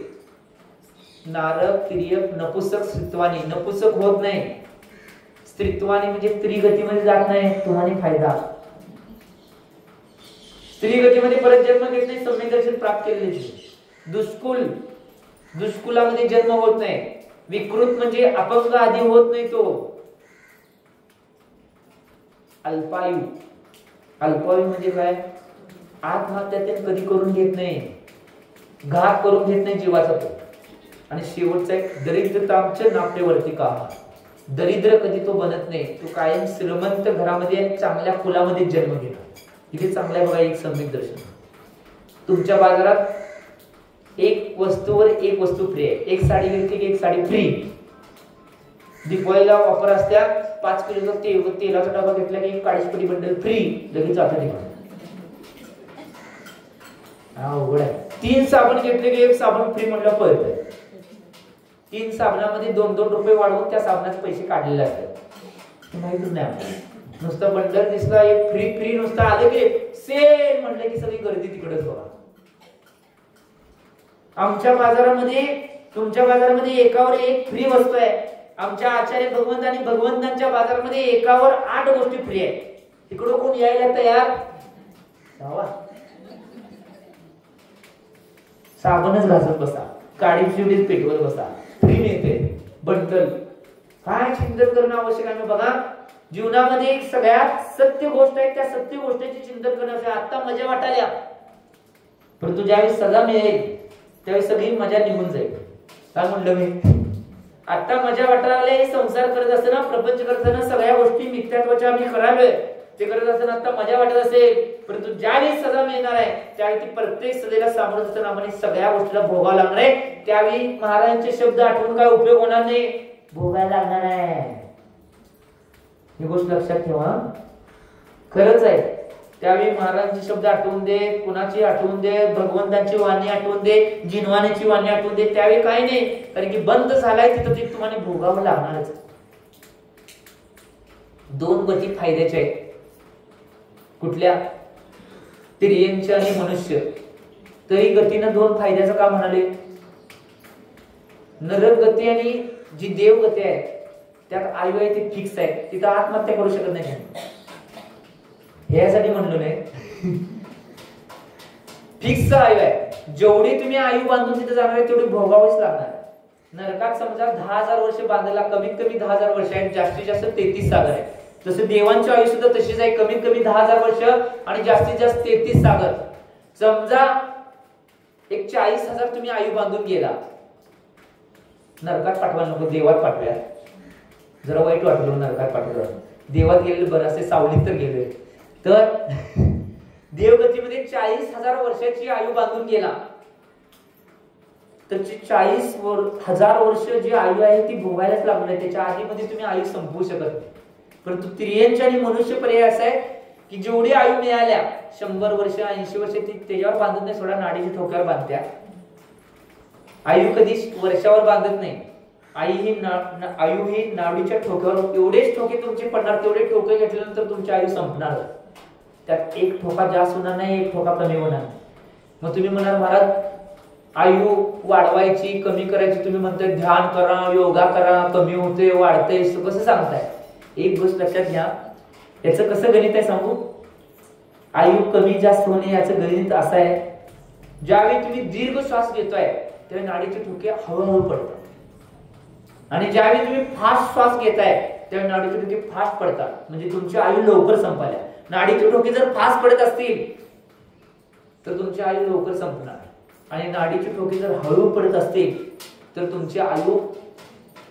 नारक तिर्यक नपुसक स्त्रीत्वानी, नपुसक होत नाही. स्त्रीत्वानी म्हणजे स्त्री गतीमध्ये जात नाही. तुम्हाला फायदा. स्त्री गतीमध्ये परत जन्म घेत नाही सम्यक दर्शन प्राप्त केलेले. दुष्कुलामध्ये जन्म होत नाही. विकृत म्हणजे अपंग आधी होत नाही तो. अल्पायू म्हणजे काय? आत्महत्या ते कधी करून घेत नाही, घात करून घेत नाही जीवाचा तो. आणि शेवटचा एक दरिद्रतांचे नाप्यवर्ती का. दरिद्र कधी तो बनत नाही. तो कायम श्रीमंत घरामध्ये चांगल्या कुलामध्ये जन्म घेतो. इथे चांगलं आहे बघा एक सम्यक दर्शन. तुमच्या बाजारात एक वस्तूवर एक वस्तू फ्री आहे. एक साडी घेतली की एक साडी फ्री. दिवाळीला ऑफर असत्या. 5 किलोचा तेलाचा डबा घेतला की एक काळीचपट्टी बंडल फ्री. लगेच जातं ठिकाण. अवघड आहे. 3 साबण घेतले की एक साबण फ्री म्हणलं पळतंय. 3 साबणामध्ये 2-2 रुपये वाढवून त्या साबणाचे पैसे काढलेले असतात. माहितीच नाही आपल्याला. नुसतं बंडल दिसला एक फ्री नुसतं आलं की सेल म्हटलं की सगळी गर्दी तिकडेच बघा. आमच्या बाजारामध्ये, तुमच्या बाजारामध्ये एकावर एक फ्री वस्तू आहे. आमच्या आचार्य भगवंत आणि भगवंतांच्या बाजारामध्ये एकावर 8 गोष्टी फ्री आहे. तिकडं कोण यायला तयार? साबणच घासत बसा, काळी शिवडीच पेटवत बसा, फ्री मिळते बंडल. काय चिंतन करणं आवश्यक आहे बघा. जीवनामध्ये एक सगळ्यात सत्य गोष्ट आहे, त्या सत्य गोष्टीचे चिंतन करण्याचे. आता मजा वाटायला, परंतु ज्यावेळी सजा मिळेल त्यावेळी सगळी मजा निघून जाईल. काय म्हणलं मी? आता मजा वाटायला संसार करत असताना, प्रपंच करत असताना, सगळ्या गोष्टी मिथ्यात्वाच्या आम्ही करालोय ते करत असताना आता मजा वाटत असेल. परंतु ज्यावेळी सजा मिळणार आहे त्यावेळी ती प्रत्येक सजेला सामोरं जाताना आम्हाला सगळ्या गोष्टीला भोगावं लागणार आहे. त्यावेळी महाराजांचे शब्द आठवून काय उपयोग होणार नाही, भोगायला लागणार आहे. ही गोष्ट लक्षात ठेवा. खरंच आहे. त्यावेळी महाराजांचे शब्द आठवून दे, कुणाची आठवून दे, भगवंतांची वाणी आठवून दे, जिनवाण्याची वाणी आठवून दे. त्यावेळी काही नाही, कारण की बंद झालाय तिथं ते तुम्हाला भोगावं लागणारच. 2 गती फायद्याच्या आहेत. कुठल्या? तिर्यंची आणि मनुष्य. तरी गतीनं 2 फायद्याचं का म्हणाले? नरक गती आणि जी देव गती आहे त्यात आयु आहे ती फिक्स आहे. तिथं आत्महत्या करू शकत नाही. यासाठी म्हणलो नाही. फिक्स आयु आहे. जेवढी तुम्ही आयु बांधून तिथे जाणार आहे तेवढी भोगावीच लागणार. नरकात समजा 10,000 वर्ष बांधायला कमीत कमी 10,000 वर्ष आहेत, जास्तीत जास्त 33 सागर आहे. तसं देवांची आयु सुद्धा तशीच आहे, कमीत कमी 10,000 वर्ष आणि जास्तीत जास्त 33 सागर. समजा एक 40,000 तुम्ही आयु बांधून गेला, नरकात पाठवा नको, देवात पाठव्या. जरा वाईट वाटलं नरकात पाठवलं. देवात गेलेलं बरं असे, सावलीत तर गेले. तर देवगतीमध्ये 40,000 वर्षाची आयु बांधून गेला तर 40,000 वर्ष जी आयु आहे ती भोगायलाच लागणार आहे. त्याच्या आधीमध्ये तुम्ही आयु संपवू शकत नाही. परंतु तिर्यंची आणि मनुष्य पर्याय असा आहे की जेवढी आयु मिळाल्या 100 वर्ष 80 वर्ष ती त्याच्यावर बांधत नाही, सोडा नाडीच्या ठोक्यावर बांधत्या. आयु कधी वर्षावर बांधत नाही. आयु ही नाडीच्या ठोक्यावर. एवढेच ठोके तुमचे पडणार, तेवढे ठोके घेतल्यानंतर तुमची आयु संपणार. त्यात एक ठोका जास्त होणार नाही, एक ठोका कमी होणार. मग तुम्ही म्हणाल महाराज आयु वाढवायची कमी करायची, तुम्ही म्हणताय ध्यान करा, योगा करा, कमी होते वाढते, कसं सांगताय? एक गोष्ट लक्षात घ्या, याचं कसं गणित आहे सांगू. आयु कमी जास्त होणे याचं गणित असं आहे, ज्यावेळी तुम्ही दीर्घ श्वास घेताय त्यावेळी नाडीचे ठोके हळूहळू पडतात, आणि ज्यावेळी तुम्ही फास्ट श्वास घेताय त्यावेळी नाडीचे ठोके फास्ट पडतात. म्हणजे तुमची आयु लवकर संपायला. नाडीचे ठोके जर फास्ट पडत असतील तर तुमची आयु लवकर संपणार, आणि नाडीचे ठोके जर हळू पडत असतील तर तुमची आयु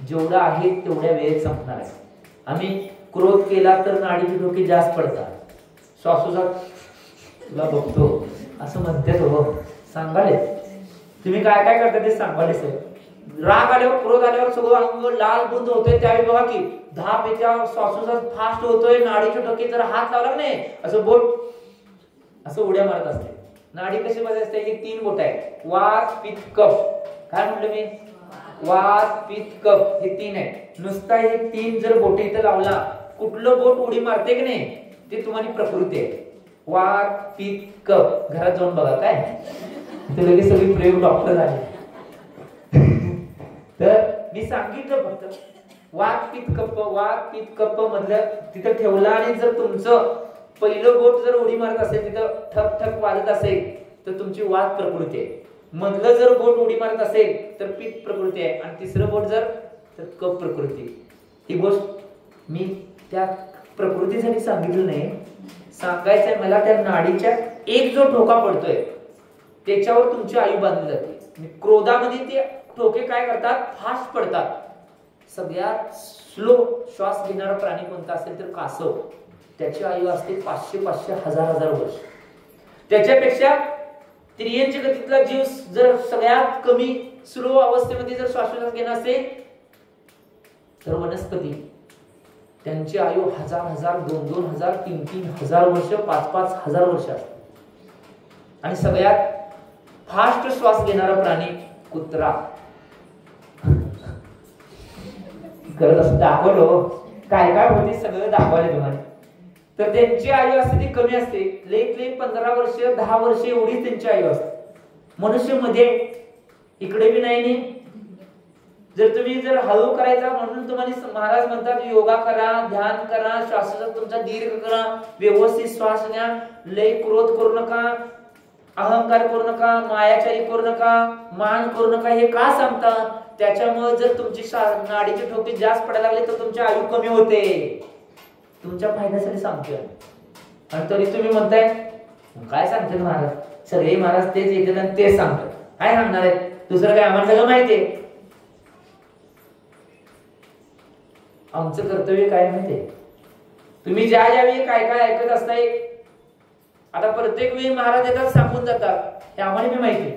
जेवढा आहे तेवढ्या वेळेत संपणार आहे. आम्ही क्रोध केला तर नाडीचे ठोके जास्त पडतात. श्वासोच्छ्वास तुला बघतो असं म्हणते तो सांगाले. तुम्ही काय काय करता ते सांगाले सर. राग आल्यावर क्रोध आल्यावर सगळं अंग लाल बुंद होतोय त्यावेळी बघा की धाप येत्या, श्वासोच्छ्वास फास्ट होतोय, नाडीचे ठोके जर हात लावला नाही असं बोट असं उड्या मारत असते. नाडी कशी मध्ये असते, ही 3 बोट आहे, वात पित्त कफ. काय म्हटलं मी, वात पित्त कफ हे 3 आहे. नुसता हे 3 जर बोटे इथं लावला, कुठलं बोट उडी मारते की नाही ते तुम्हाला प्रकृती आहे. वात पित्त कफ घरात जाऊन बघा काय ते लगेच सगळी प्रयोग डॉक्टर झाले. तर मी सांगितलं फक्त वात पित्त कफ मधलं तिथं ठेवला आणि जर तुमचं पहिलं बोट जर उडी मारत असेल तिथं ठक ठक वाजत असेल तर तुमची वात प्रकृती आहे. मधलं जर बोट उडी मारत असेल तर पित्त प्रकृती आहे आणि तिसरं बोट जर तर कफ प्रकृती. ही गोष्ट मी त्या प्रकृतीसाठी सांगितलं नाही, सांगायचंय मला त्या नाडीच्या एक जो ठोका पडतोय त्याच्यावर तुमची आयु बांधली जाते. क्रोधामध्ये ते ठोके काय करतात, फास्ट पडतात. सगळ्यात स्लो श्वास घेणारा प्राणी कोणता असेल तर कासव, त्याची आयु असते 500-500 हजार वर्ष. त्याच्यापेक्षा तिर्यंच्या गतीतला जीव जर सगळ्यात कमी स्लो अवस्थेमध्ये जर श्वासोच्छ्वास घेणं असेल तर वनस्पती, त्यांची आयु 1000, 2,000, 3,000 वर्ष, 5,000 वर्ष असते. आणि सगळ्यात फास्ट श्वास घेणारा प्राणी कुत्रा. करत असं दाखवलं काय काय होते सगळं दाखवायला तुम्हाला. तर त्यांची आयु असते ती कमी असते, लई 15 वर्ष 10 वर्ष एवढीच त्यांची आयु असते. मनुष्य मध्ये इकडे बी नाही. जर तुम्ही जर हळू करायचा म्हणून तुम्हाला महाराज म्हणतात योगा करा, ध्यान करा, श्वासाचा तुमचा दीर्घ करा, व्यवस्थित श्वास घ्या, लई क्रोध करू नका, अहंकार करू नका, मायाचारी करू नका, मान करू नका. हे का सांगतात, त्याच्यामुळे जर तुमची नाडीचे ठोके जास्त पडायला लागले तर तुमची आयु कमी होते. तुमच्या फायद्यासाठी सांगतोय. आणि तरी तुम्ही म्हणताय काय सांगते महाराज, सगळे महाराज तेच येते आणि तेच सांगतात, काय सांगणार आहे दुसरं काय, आम्हाला सगळं माहितीये. आमचं कर्तव्य काय माहितीये, तुम्ही ज्या ज्यावेळी काय काय ऐकत असताय, आता प्रत्येक वेळी महाराज येतात सांगून जातात हे आम्हाला बी माहिती,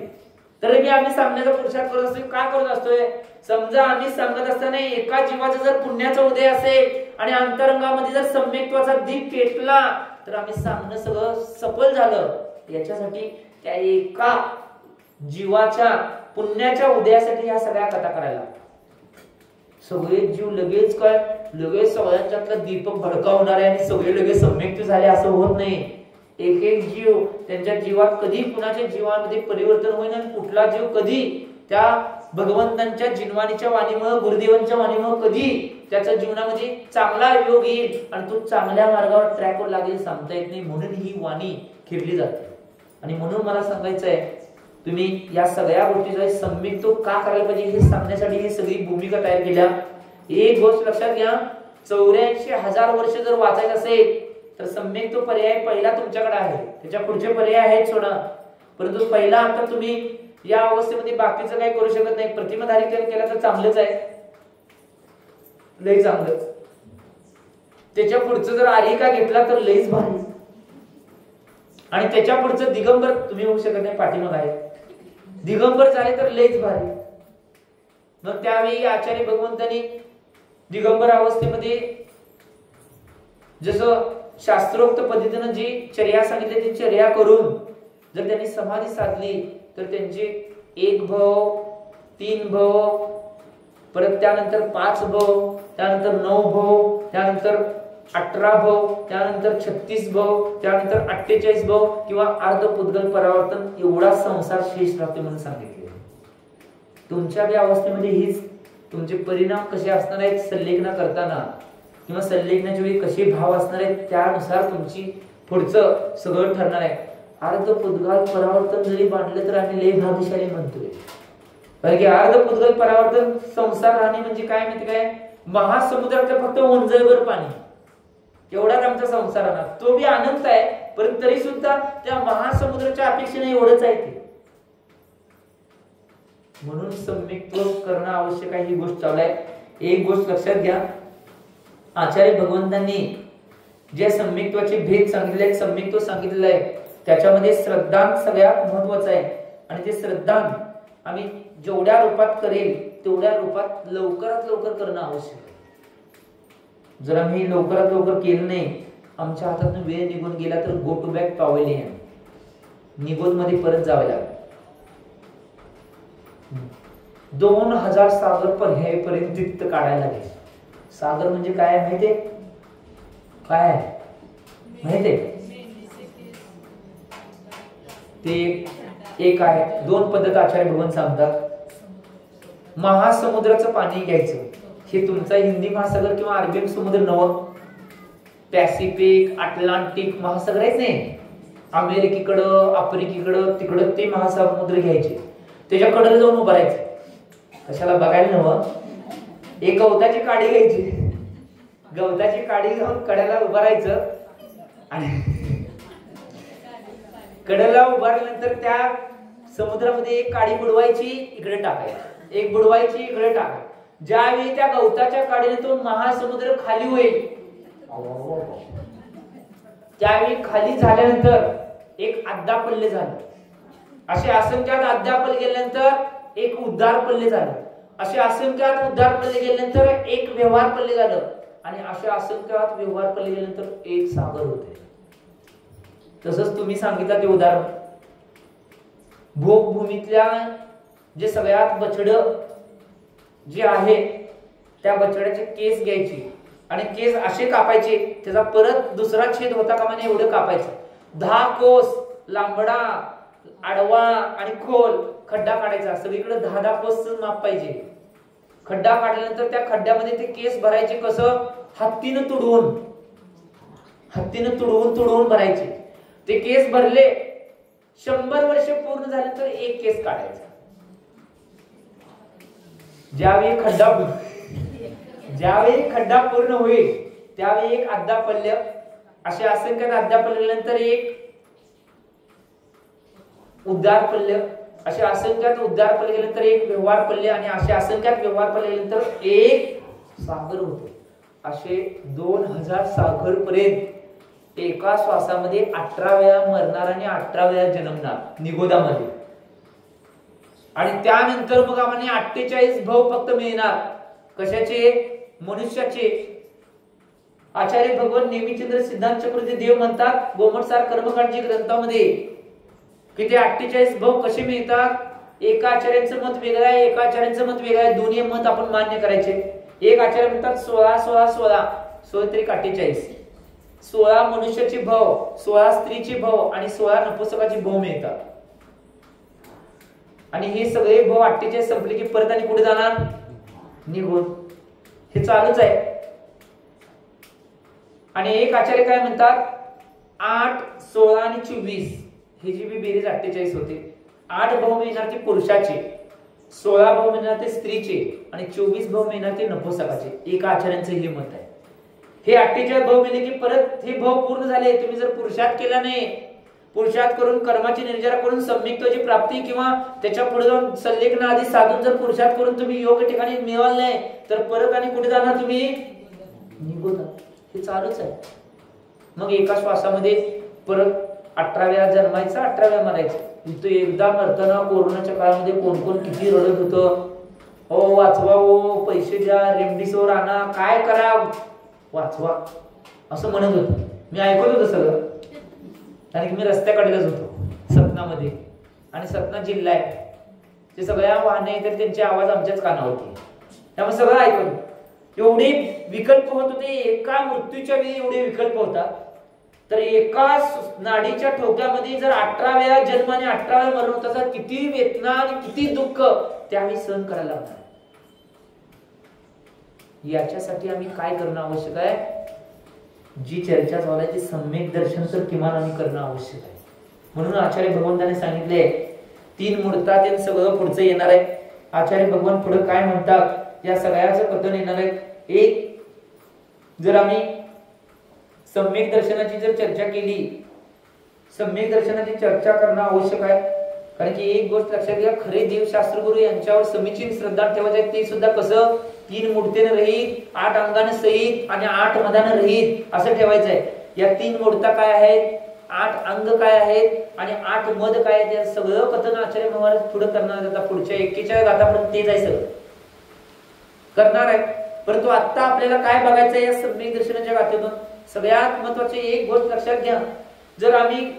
तरी आम्ही सांगण्याचा पुरुषार्थ करत असतो. काय करत असतोय, समजा आम्ही सांगत असताना एका जीवाचा जर पुण्याचा उदय असेल आणि अंतरंगामध्ये जर सम्यक्त्वाचा दीप पेटला तर आम्ही सांगणं सगळं सफल झालं. याच्यासाठी त्या एका जीवाच्या पुण्याच्या उदयासाठी ह्या सगळ्या कथा करायला. सगळे जीव लगेच काय लगेच सगळ्यांच्यातला दीपक भडकावणार आहे आणि सगळे लगेच सम्यक्त झाले असं होत नाही. एक एक जीव त्यांच्या जीवात कधी कुणाच्या जीवामध्ये परिवर्तन होईल आणि कुठला जीव कधी त्या भगवंतांच्या जिनवाणीच्या वाणीमुळे, गुरुदेवांच्या वाणीमुळे कधी त्याच्या जीवनामध्ये चांगला योग येईल आणि तो चांगल्या मार्गावर ट्रॅकवर लागेल सांगता येत नाही. म्हणून ही वाणी फिरली जाते. आणि म्हणून मला सांगायचं आहे, तुम्ही या सगळ्या गोष्टीचा सम्यक तो का करायला पाहिजे हे सांगण्यासाठी ही सगळी भूमिका तयार केल्या. एक गोष्ट लक्षात घ्या, 84,000 वर्ष जर वाचायचं असेल तर सम्यक तो पर्याय पहिला तुमच्याकडे आहे. त्याच्या पुढचे पर्याय आहेत सोडा, परंतु पहिला आता तुम्ही या अवस्थेमध्ये बाकीचं काही करू शकत नाही. प्रतिमाधारी केलं तर चांगलंच आहे, लई चांगलं. त्याच्या पुढचं जर आरिका घेतला तर लईच भारी, आणि त्याच्या पुढचं दिगंबर तुम्ही होऊ शकत नाही, पाठीमाग आहे. दिगंबर झाले तर लईच भारी. मग त्यावेळी आचार्य भगवंतांनी दिगंबर अवस्थेमध्ये जसं शास्त्रोक्त पद्धतीने जी चर्या सांगितली ती चर्या करून जर त्यांनी समाधी साधली तर त्यांचे 1 भव, 3 भव, परत त्यानंतर 5 भव, त्यानंतर 9 भव, त्यानंतर 18 भव, त्यानंतर 36 भव, त्यानंतर 48 भव किंवा अर्ध पुद्गल परावर्तन एवढा संसार शेष राहतो म्हणून सांगितले. तुमच्या या अवस्थेमध्ये हीच तुमचे परिणाम कसे असणार आहेत संलेखन करताना किंवा संलेखनाच्या वेळी कसे भाव असणार आहेत त्यानुसार तुमची पुढचं सगळं ठरणार आहे. अर्ध पुद्गल परावर्तन जरी बांधलं तर आम्ही लय भाग्यशाली म्हणतोय, कारण की अर्ध पुद्गल परावर्तन संसार राहणे म्हणजे काय माहिती काय, महासमुद्राचं फक्त ओंजळभर पाणी एवढाच आमचा संसार राहणार. तो बी अनंत आहे, पण तरी सुद्धा त्या महासमुद्राच्या अपेक्षेने एवढंच आहे ते. म्हणून सम्यक्त्व करणं आवश्यक आहे, ही गोष्ट चालू आहे. एक गोष्ट लक्षात घ्या, आचार्य भगवंतांनी जे सम्यक्त्वाचे भेद सांगितले आहेत, सम्यक्त्व सांगितलेलं आहे, त्याच्यामध्ये श्रद्धांत सगळ्यात महत्वाचं आहे. आणि ते श्रद्धांत आम्ही जेवढ्या रूपात करेल तेवढ्या रूपात लवकरात लवकर करणं आवश्यक आहे. जर आम्ही लवकरात लवकर केलं नाही, आमच्या हातातून वेळ निघून गेला तर गो टू बॅक पॅव्हिलियन, निगोद मध्ये परत जावे लागेल. 2000 सागर पर्यायपर्यंत तिथं काढायला लागेल. सागर म्हणजे काय माहितीये? काय माहितीये? ते एक आहे. दोन पद्धत आचार्य भगवंत सांगतात. महासमुद्राचं पाणी घ्यायचं, हे तुमचा हिंदी महासागर किंवा अरबी समुद्र नव, पॅसिफिक अटलांटिक महासागर आहेच नाही, अमेरिकेकडं आफ्रिकेकडं तिकडं ते महासमुद्र घ्यायचे, त्याच्याकडे जाऊन उभं राहायचं. कशाला? बघायला नव. एक गवताची काडी घ्यायची, गवताची काडी घेऊन कड्याला उभं राहायचं आणि कडेला उभारल्यानंतर त्या समुद्रामध्ये एक काडी बुडवायची, इकडे टाकायची, एक बुडवायची, इकडे टाकायची. ज्यावेळी त्या गवताच्या काडीने तो महासमुद्र खाली होईल, त्यावेळी खाली झाल्यानंतर एक अद्दापल्ले झालं. असे असंख्यात अद्दापल्ले गेल्यानंतर एक उद्धार पल्ले झालं. असे असंख्यात उद्धार पल्ले गेल्यानंतर एक व्यवहार पल्ले झालं. आणि असे असंख्यात व्यवहार पल्ले गेल्यानंतर एक सागर होते. तसंच तुम्ही सांगितलं ते उदाहरण, भोगभूमीतल्या जे सगळ्यात बछड जे आहे त्या बछड्याचे केस घ्यायचे आणि केस असे कापायचे, त्याचा परत दुसरा छेद होता का म्हणे एवढं कापायचं. 10 कोस लांबडा, आडवा आणि खोल खड्डा काढायचा. सगळीकडे 10 कोस माप पाहिजे. खड्डा काढल्यानंतर त्या खड्ड्यामध्ये ते केस भरायचे. कसं? हत्तीनं तुडवून तुडवून भरायचे. ते केस भरले, 100 वर्ष पूर्ण झाल्यानंतर एक केस काढायचा. ज्यावेळी खड्डा पूर्ण होईल त्यावेळी एक अद्दापल्य, असे असंख्यात अद्दापल्ल्यानंतर एक उद्धार पल्य, असे असंख्यात उद्धार पल्ले गेल्यानंतर एक व्यवहार पल्ले आणि असे असंख्यात व्यवहार पल्ले गेल्यानंतर एक सागर होतो. असे 2000 सागर पर्यंत एका श्वासामध्ये 18 वेळा मरणार आणि 18 वेळा जन्मणार निगोदामध्ये. आणि त्यानंतर मग आम्हाला 48 भाव फक्त मिळणार. कशाचे? मनुष्याचे. आचार्य भगवान नेमिचंद्र सिद्धांत चक्रवर्ती देव म्हणतात गोमटसार कर्मकांडची ग्रंथामध्ये की ते 48 भाव कसे मिळतात. एका आचार्यांचं मत वेगळं आहे, एका आचार्यांचं मत वेगळं आहे. दोन्ही मत आपण मान्य करायचे. एक आचार्य म्हणतात 16 16 16 16 त्रिक 48, 16 मनुष्याचे भाव, 16 स्त्रीचे भाव आणि 16 नपुसकाचे भाव मिळतात. आणि हे सगळे भाव 48 संपले की परत आणि कुठे जाणार? निघून. हे चालूच आहे. आणि एक आचार्य काय म्हणतात 8 16 आणि 24 हे जी बेरीज 48 होते. 8 भाव मिळणार ते पुरुषाचे, 16 भाव मिळणार ते स्त्रीचे आणि 24 भाव मिळणार ते नपुसकाचे. एका आचार्यांचं हे मत आहे. हे 48 भाव मिळले की परत हे भाव पूर्ण झाले. तुम्ही जर पुरुषार्थ केला नाही, पुरुषार्थ करून कर्माची निर्जरा करून सम्यक्त्वाची प्राप्ती किंवा त्याच्या पुढे जाऊन सल्लेखन आधी साधून जर पुरुषार्थ करून तुम्ही योग्य ठिकाणी मिळाल नाही तर परत आणि कुठे जाणार तुम्ही? निघून. हे चालूच आहे. मग एका श्वासामध्ये परत 18 वेळा जन्मायचं, 18 वेळा मरायचं. इथं एकदा मरताना कोरोनाच्या काळामध्ये कोण कोण किती रडत होतं. हो वाचवा, हो पैसे द्या, रेमडिसिव्हिर आणा, काय करा, वाचवा असं म्हणत होतं. मी ऐकत होतो सगळं, कारण की मी रस्त्याकडेलाच होतो सतनामध्ये. आणि सतना जिल्हा आहे, ते सगळ्या वाहने तर त्यांचे आवाज आमच्याच कानावरती, त्यामुळे सगळं ऐकत. एवढे विकल्प होत होते. एका मृत्यूच्या वेळी एवढे विकल्प होतात. तर एका नाडीच्या ठोक्यामध्ये जर 18 वेळा जन्म आणि 18 वेळा मरण होत असेल, किती वेदना आणि किती दुःख त्यावेळी सहन करायला लागणार. याच्यासाठी आम्ही काय करणं आवश्यक आहे? जी चर्चा चालू आहे ती सम्यक दर्शन तर किमान आम्ही करणं आवश्यक आहे. म्हणून आचार्य भगवंताने सांगितले 3 मूर्तात सगळं पुढचं येणार आहे. आचार्य भगवान पुढे काय म्हणतात या सगळ्याचं कथन येणार आहे. एक, जर आम्ही सम्यक दर्शनाची जर चर्चा केली, सम्यक दर्शनाची चर्चा करणं आवश्यक आहे. कारण की एक गोष्ट लक्षात घ्या, खरे देव शास्त्रगुरु यांच्यावर समीचीन श्रद्धा ठेवायची. ते सुद्धा कसं? 3 मूर्तीनं रहित, 8 अंगानं सहित आणि 8 मदानं रहित असं ठेवायचंय. या 3 मूर्त्या काय आहेत, 8 अंग काय आहेत आणि 8 मद काय आहेत, हे सगळं कथन आचार्य महाराज पुढे करणार आहेत. पुढच्या 41 गाथापर्यंत तेच आहे, सगळं करणार आहे. परंतु आता आपल्याला काय बघायचं या सम्यक दर्शनाच्या गाथेतून, सगळ्यात महत्वाची एक गोष्ट लक्षात घ्या. जर आम्ही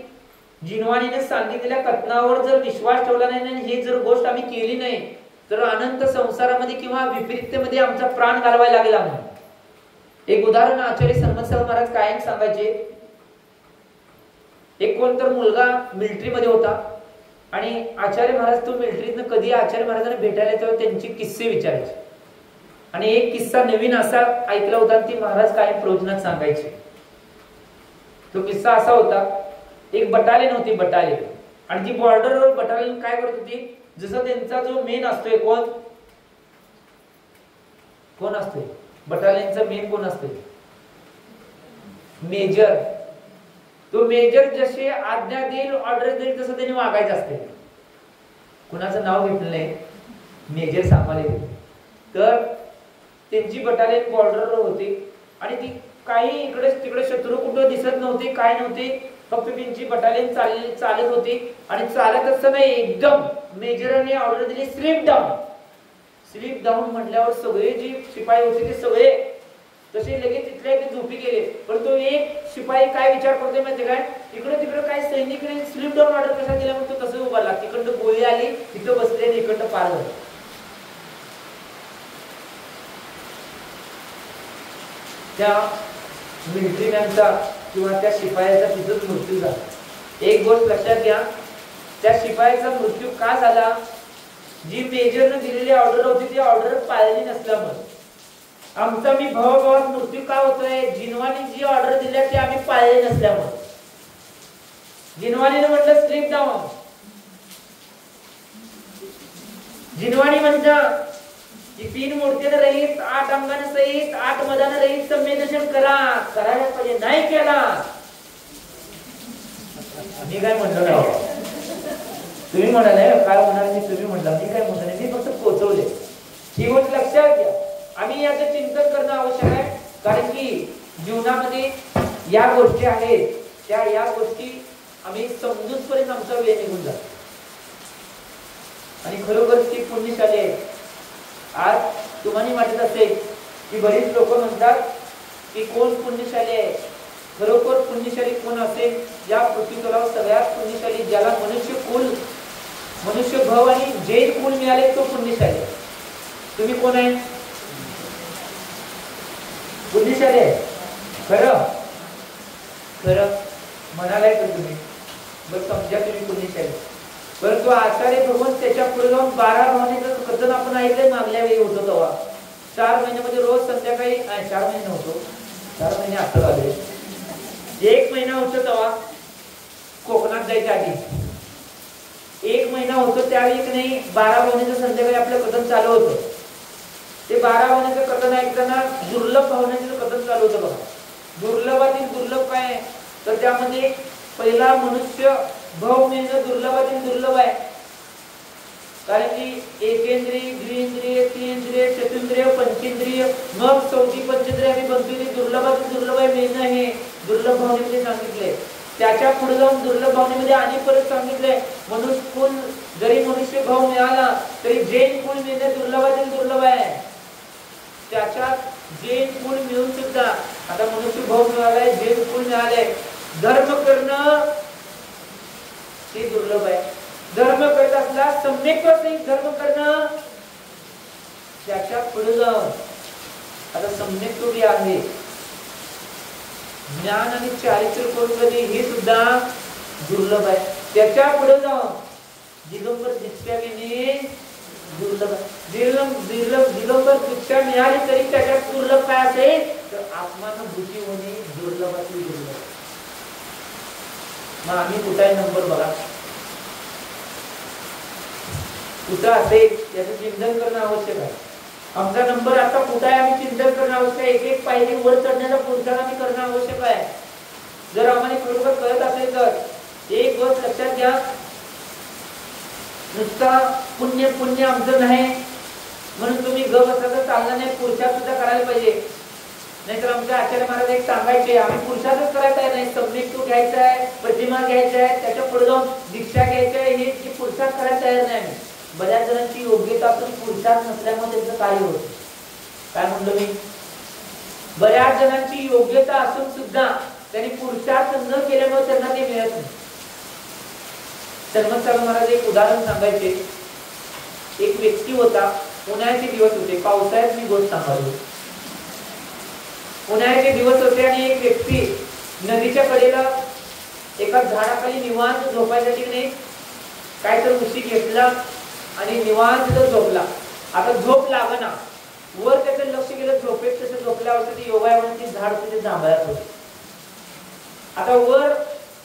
जिनवाणीने सांगितलेल्या कथनावर जर विश्वास ठेवला नाही आणि ही जर गोष्ट आम्ही केली नाही तर अनंत संसारामध्ये किंवा विपरीततेमध्ये आमचा प्राण घालवायला लागेल आम्हाला. एक उदाहरण आचार्य सन्मतसाहेब महाराज कायम सांगायचे. एक कोणतर मुलगा मिलिटरी मध्ये होता आणि आचार्य महाराज तो मिलिटरीतनं कधी आचार्य महाराजांना भेटायला तेव्हा त्यांचे किस्से विचारायचे. आणि एक किस्सा नवीन असा ऐकला होता ती महाराज कायम प्रवचनात सांगायचे. तो किस्सा असा होता, एक बटालियन होती, बटालियन, आणि ती बॉर्डरवर बटालियन काय करत होती, जसं त्यांचा जो मेन असतोय, कोण असतोय बटालियनचा मेन, कोण असतोय, मेजर. तो मेजर जसे आज्ञा देईल, ऑर्डर देईल, तसं त्यांनी वागायचं असते. कुणाचं नाव घेतलं नाही, मेजर सांभाळले. तर त्यांची बटालियन बॉर्डरवर होती आणि ती काही इकडे तिकडे शत्रू कुठं दिसत नव्हते, काय नव्हते, फक्त त्यांची बटालियन चालत होती. आणि चालत असताना एकदम मेजरने ऑर्डर दिली, स्लीप डाऊन. स्लीप डाऊन म्हटल्यावर सगळे जे शिपाई होते ते सगळे तसे लगेच तिथल्या इथे झोपी गेले. पण तो एक शिपाई काय विचार करतोय माहिती काय, इकडे तिकडे काय सैनिकांनी स्लीप डाऊन ऑर्डर कसा दिला, मग तो तसं उभारला. तिकडं गोळी आली, तिथं बसले आणि इकडं पार झालं. त्या मिलिटरी मॅनचा किंवा त्या शिपायाचा तिथंच मृत्यू झाला. एक गोष्ट लक्षात घ्या, त्या शिपायाचा मृत्यू का झाला, जी मेजरने दिलेली ऑर्डर होती ती ऑर्डर पाळली नसल्यामुळे. आमचा मी भावाभावात मृत्यू का होतोय, जिनवानी जी ऑर्डर दिल्या ती आम्ही पाळली नसल्यामुळे. जिनवानीने म्हटलं स्लीप डाऊन, जिनवाणी म्हणतं की 3 मूर्तीनं रहित, 8 अंगानं सहित, 8 मदानं रहित संवेदनशील करायला पाहिजे, नाही केला. मी काय म्हणलं नाही, तुम्ही म्हणाले काय म्हणाले, मी तुम्ही म्हणला, मी काय म्हणाले, मी फक्त पोहोचवले. ही गोष्ट लक्षात घ्या. आम्ही याचं चिंतन करणं आवश्यक आहे, कारण की जीवनामध्ये या गोष्टी आहेत, त्या या गोष्टी आम्ही समजूनपर्यंत आमचा वेळ निघून जातो. आणि खरोखर ती पुण्यशाली आहे. आज तुम्हाला वाटत असेल की बरीच लोक म्हणतात की कोण पुण्यशाली आहे. खरोखर पुण्यशाली कोण असेल, या पृथ्वीतलावर सगळ्यात पुण्यशाली, ज्याला मनुष्य भाव आणि जैन कुल मिळाले तो पुण्यशाली आहे. तुम्ही कोण आहे, पुण्यशाली आहे? खरं खरं म्हणालाय का तुम्ही, बस समजा तुम्ही पुण्यशाली. परंतु आचार्य भगवान त्याच्या पुढे जाऊन 12 भावनेचं कथन आपण ऐकलंय मागल्या वेळी होतं तेव्हा. 4 महिन्यामध्ये रोज संध्याकाळी, 4 महिने नव्हतो, 4 महिने आता झाले, 1 महिना होतो तेव्हा कोकणात जायच्या आधी 1 महिना होतो त्यावेळी नाही 12 भावनेचं संध्याकाळी आपलं कथन चालू होतं. ते 12 भावनेचं कथन ऐकताना दुर्लभ भावनेचं कथन चालू होतं बघा. दुर्लभातील दुर्लभ काय, तर त्यामध्ये पहिला मनुष्य भाव मिळणं दुर्लभातील दुर्लभ आहे. कारण की एकेंद्रिय, द्विंद्रिय, तीन-इंद्रिय, चतुर्ंद्रिय, पंचेंद्रिय, मग चौथी पंचेंद्रिय आम्ही बनतो. दुर्लभातील दुर्लभ आहे मिळणं, हे दुर्लभ भावनेमध्ये सांगितलंय. त्याच्या पुढे जाऊन दुर्लभ भावनेमध्ये आणि परत सांगितलंय मनुष्य कुल, जरी मनुष्य भाव मिळाला तरी जैन कुल मिळणं दुर्लभातील दुर्लभ आहे. त्याच्यात जैन कुल मिळून सुद्धा आता मनुष्य भाव मिळालाय, जैन कुल मिळाले, धर्म करणं हे दुर्लभ आहे. धर्म करत असला सम्यक धर्म करणं त्याच्या पुढे जाऊन आता सम्यक तोडी आहे. ज्ञान आणि चारित्र्य करून हे सुद्धा दुर्लभ आहे. त्याच्या पुढे जाऊन दिगंबर दीक्षा घेणे दुर्लभ आहे. दिगंबर दीक्षा मिळाली तरी त्याच्यात दुर्लभ काय असेल तर आत्मानुभूती होणे दुर्लभातली दुर्लभ. मग आम्ही कुठे नंबर बघा कुठं असेल याचं चिंतन करणं आवश्यक आहे. आमचा नंबर आता कुठे आहे आम्ही चिंतन करणं आवश्यक आहे. एक एक पायरी वर चढण्याचा पुढचा आम्ही करणं आवश्यक आहे. जर आम्हाला खरोखर कळत असेल तर एक गोष्ट लक्षात घ्या, नुसता पुण्य पुण्य आमचं नाही, म्हणून तुम्ही ग बसला तर चालणार नाही, पुरुषार्थ सुद्धा करायला पाहिजे. नाहीतर आमच्या आचार्य महाराज एक सांगायचे, आम्ही पुरुषार्थच करायचा नाही, सम्यक तू घ्यायचा आहे, प्रतिमा घ्यायचा आहे, त्याच्या पुढे जाऊन दीक्षा घ्यायची आहे, हे पुरुषार्थ करायला तयार नाही आम्ही. बऱ्याच जणांची योग्यता असून पुरुषार्थ नसल्यामुळे त्यांचं कार्य होत. काय म्हणलं मी? बऱ्याच जणांची योग्यता असून सुद्धा त्यांनी पुरुषार्थ न केल्यामुळे त्यांना ते मिळत नाही. धर्मस्थळ महाराज एक उदाहरण सांगायचे. एक व्यक्ती होता, उन्हाळ्याचे दिवस होते, पावसाळ्यात मी गोष्ट सांगायचो. उन्हाळ्याचे दिवस होते आणि एक व्यक्ती नदीच्या कडेला एका झाडाखाली निवांत झोपायसाठी नाही काय तर उशी घेतला आणि निवांत झोपला. आता झोप लागना, वर त्याचं लक्ष गेलं, झोपेत तसं झोपल्यावर ते योगायोगाने झाड तिथे जांभळत होते. आता वर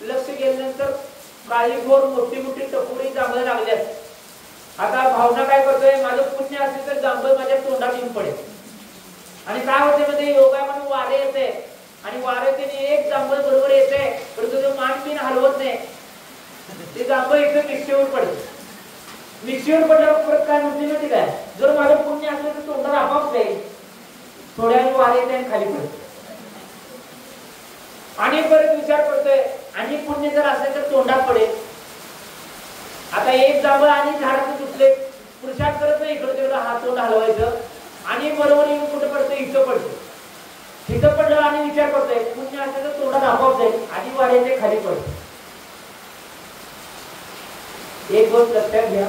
लक्ष गेल्यानंतर काळीभोर मोठी मोठी टपोरी जांभळं लागल्यात. आता भावना काय करतोय, माझं पुण्य असेल तर जांभळ माझ्या तोंडात येऊन पडेल. आणि काय होते मध्ये योगा म्हणून वारे येते आणि वाऱ्याने एक जांभळ बरोबर येते, परंतु तो मान बिन हलवत नाही, ते जांभळ एकदम मिक्सीवर पडते. मिक्सीवर पडल्यावर परत काय म्हणते माहिती काय, जर माझं पुण्य असलं तर तोंडात आपोआप जाईल, थोड्या वेळ वारे येते आणि खाली पडते. आणि परत विचार करतोय, आणि पुण्य जर असेल तर तोंडात पडेल. आता एक जांभळ आणि झाडाचे तुटले, पुरुषार्थ करत नाही, इकडे तिकडे हात तोंड हलवायचं आणि बरोबर येऊन कुठे पडतं, इथं पडतं. इथं पडलं आणि विचार करतोय, पुण्य असेल तर तोंडात आपोआप जाईल, आधी वाढायचे खाली पडतं. एक गोष्ट लक्षात घ्या,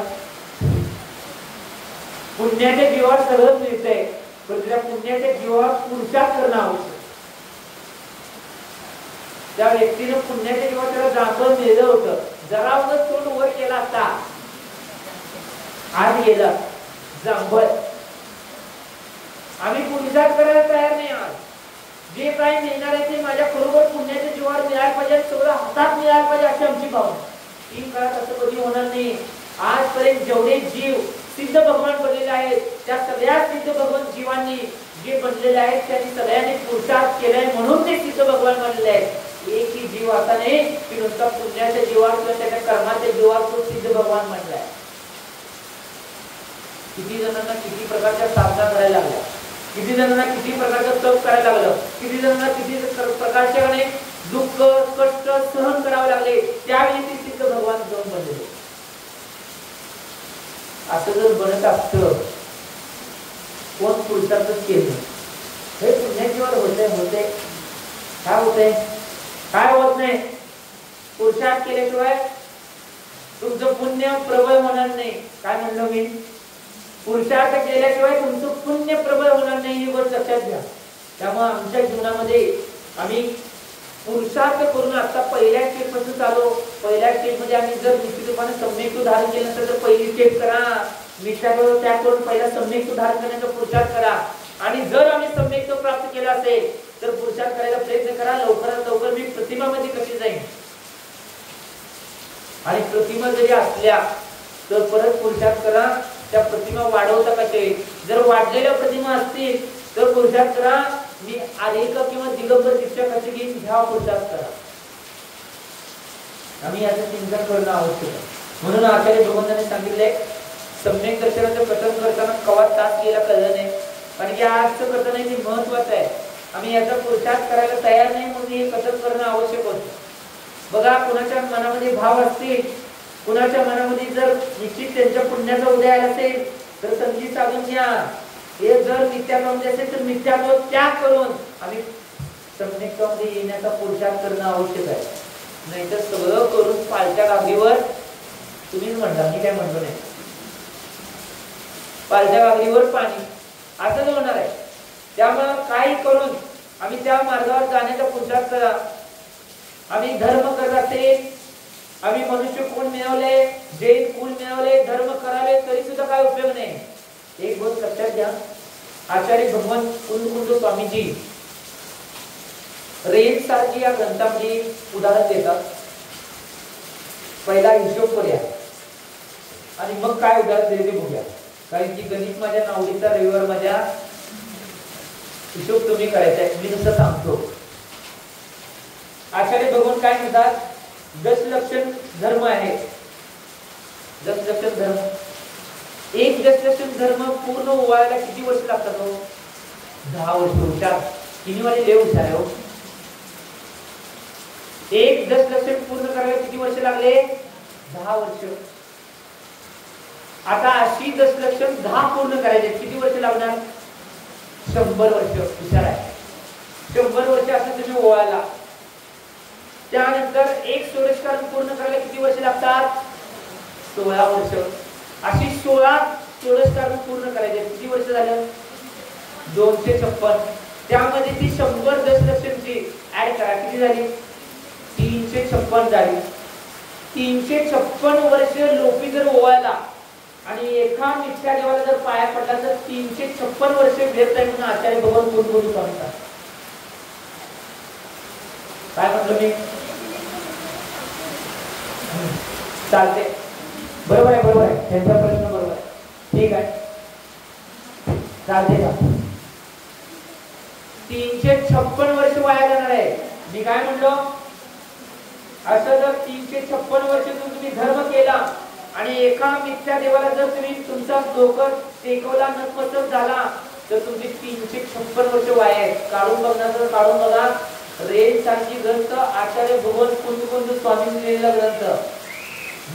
पुण्याच्या जीवावर सगळं मिळतंय, पण त्या पुण्याच्या जीवावर पुरुषार्थ करणं आवश्यक. त्या व्यक्तीनं पुण्याच्या जीवावर त्याला जांभळ मिळलं होतं, जरा उगाच तोंड वर केला असता, आज गेला जांभळ. आम्ही पुरुषार्थ करायला तयार नाही. आज जे काही मिळणार आहे ते माझ्या बरोबर पुण्याच्या जीवावर मिळायला पाहिजे, सगळं हातात मिळायला पाहिजे अशी आमची भावना. तीन काळात असं कधी होणार नाही. आजपर्यंत जेवढे जीव सिद्ध भगवान बनलेले आहेत, त्या सगळ्या सिद्ध भगवान जीवांनी जे बनलेले आहेत त्यांनी सगळ्यांनी पुरुषार्थ केलाय, म्हणून ते सिद्ध भगवान बनलेले आहेत. एकही जीव असा नाही की नुसता पुण्याच्या जीवावर किंवा त्याच्या कर्माच्या जीवावर तो सिद्ध भगवान बनलाय. किती जणांना किती प्रकारच्या साधना करायला लागल्या, किती जणांना किती प्रकारचं तप करायला लागलं, किती जणांना किती प्रकारचे दुःख कष्ट सहन करावे लागले, त्यावेळी ते सिद्ध भगवान जाऊन बनले. असं जर बनत असतं, कोण पुरुषार्थच केलं, हे पुण्याजीवर होते काय होते, काय होत नाही. पुरुषार्थ केल्याशिवाय तुमचं पुण्य प्रबळ होणार नाही. काय म्हणलं मी, पुरुषार्थ केल्याशिवाय तुमचं पुण्य प्रबळ होणार नाही, ही गोष्ट लक्षात घ्या. त्यामुळे आमच्या जीवनामध्ये आम्ही पुरुषार्थ करून आता पहिल्या स्टेप पासून चालू. पहिल्या स्टेप मध्ये आम्ही जर निश्चित रूपाने सम्यक धारण केलं नसेल तर पहिली स्टेप करा, मित्राबरोबर त्या करून पहिला सम्यक धारण करण्याचा पुरुषार्थ करा. आणि जर आम्ही सम्यक प्राप्त केला असेल तर पुरुषार्थ करायला प्रयत्न करा, लवकरात लवकर मी प्रतिमामध्ये कशी जाईन. आणि प्रतिमा जरी असल्या तर परत पुरुषार्थ करा, त्या प्रतिमा वाढवता कसे. जर वाढलेल्या प्रतिमा असतील तर पुरुषार्थ करा, मी आरेख किंवा दिगंबर दीक्षा कशी घेईन ह्या पुरुषार्थ करा. आम्ही याचं चिंतन करणं आवश्यक आहे. म्हणून आचार्य भगवंतांनी सांगितले, सम्यक दर्शनाचं कथन करताना कवा तास गेला कळलं नाही, कारण की आजचं कथन आहे ते महत्वाचं आहे. आम्ही याचा पुरुषार्थ करायला तयार नाही, म्हणून हे कथन करणं आवश्यक होतं. बघा, कुणाच्या मनामध्ये भाव असतील, कुणाच्या मनामध्ये जर निश्चित त्यांच्या पुण्याचा उदय आला असेल तर संधी साधून घ्या. हे जर मिथ्यात्वामध्ये असेल तर मिथ्यात्व त्याग करून आम्ही सम्यकत्वामध्ये येण्याचा पुरुषार्थ करणं आवश्यक आहे. नाहीतर सगळं करून पालच्या गागीवर, तुम्हीच म्हणता, मी काय म्हणतो नाही, पालच्या गागीवर पाणी असं होणार आहे. त्यामुळे काही करून आम्ही त्या मार्गावर जाण्याचा पुरुषार्थ करा. आम्ही धर्म करत असेल, आम्ही मनुष्य कुल मिळवले, जैन कुल मिळवले, धर्म करावे तरी सुद्धा काय उपयोग नाही. एक गोष्ट लक्षात घ्या, आचार्य भगवान कुंद स्वामीजी रेल सारखी या ग्रंथामध्ये उदाहरण देतात. पहिला हिशोब करूया आणि मग काय उदाहरण दिले ते बघूया. कारण की गणित माझ्या नावडीचा, रविवार माझ्या, हिशोब तुम्ही करायचा आहे, मी नुसतं सांगतो. आचार्य भगवान काय म्हणतात, दशलक्षण धर्म आहे. दशलक्षण धर्म एक दशलक्ष धर्म पूर्ण व्हायला किती वर्ष लागतात हो? 10 वर्ष. हुशार किती वाले लय हुशार आहे हो. एक दशलक्ष पूर्ण करायला किती वर्ष लागले? 10 वर्ष. आता 80 दशलक्ष 10 पूर्ण करायचे किती वर्ष लागणार? 100 वर्ष. हुशार आहे. 100 वर्ष असं तुम्ही ओवायला. त्यानंतर एक षोडशकार पूर्ण करायला किती वर्ष लागतात? 16 वर्ष. अशी 16 षोडशकार पूर्ण करायचे किती वर्ष झालं? 256. त्यामध्ये ती 100 दशलक्षांची ऍड करा किती झाली? 356 झाली. 356 वर्ष लोपी जर ओवायला आणि एका मिथ्या देवाला जर पाया पडला तर 356 वर्ष व्यर्थ आहे म्हणून आचार्य भगवान बोलू सांगतात. काय म्हटलं मी? चालते. बरोबर आहे, बरोबर आहे. त्यांचा प्रश्न बरोबर आहे. ठीक आहे, चालते का? 356 वर्ष वाया जाणार आहे. मी काय म्हणलो? असं जर 356 वर्ष तुम्ही धर्म केला आणि एका मिथ्या देवाला जर तुम्ही तुमचा डोकं टेकवला नतमस्तक झाला तर तुमची 356 वर्ष वाया आहेत. काढून बघणार तर काढून बघा. रेल सारखी ग्रंथ आचार्य भगवान कुंद स्वामी लिहिलेला ग्रंथ.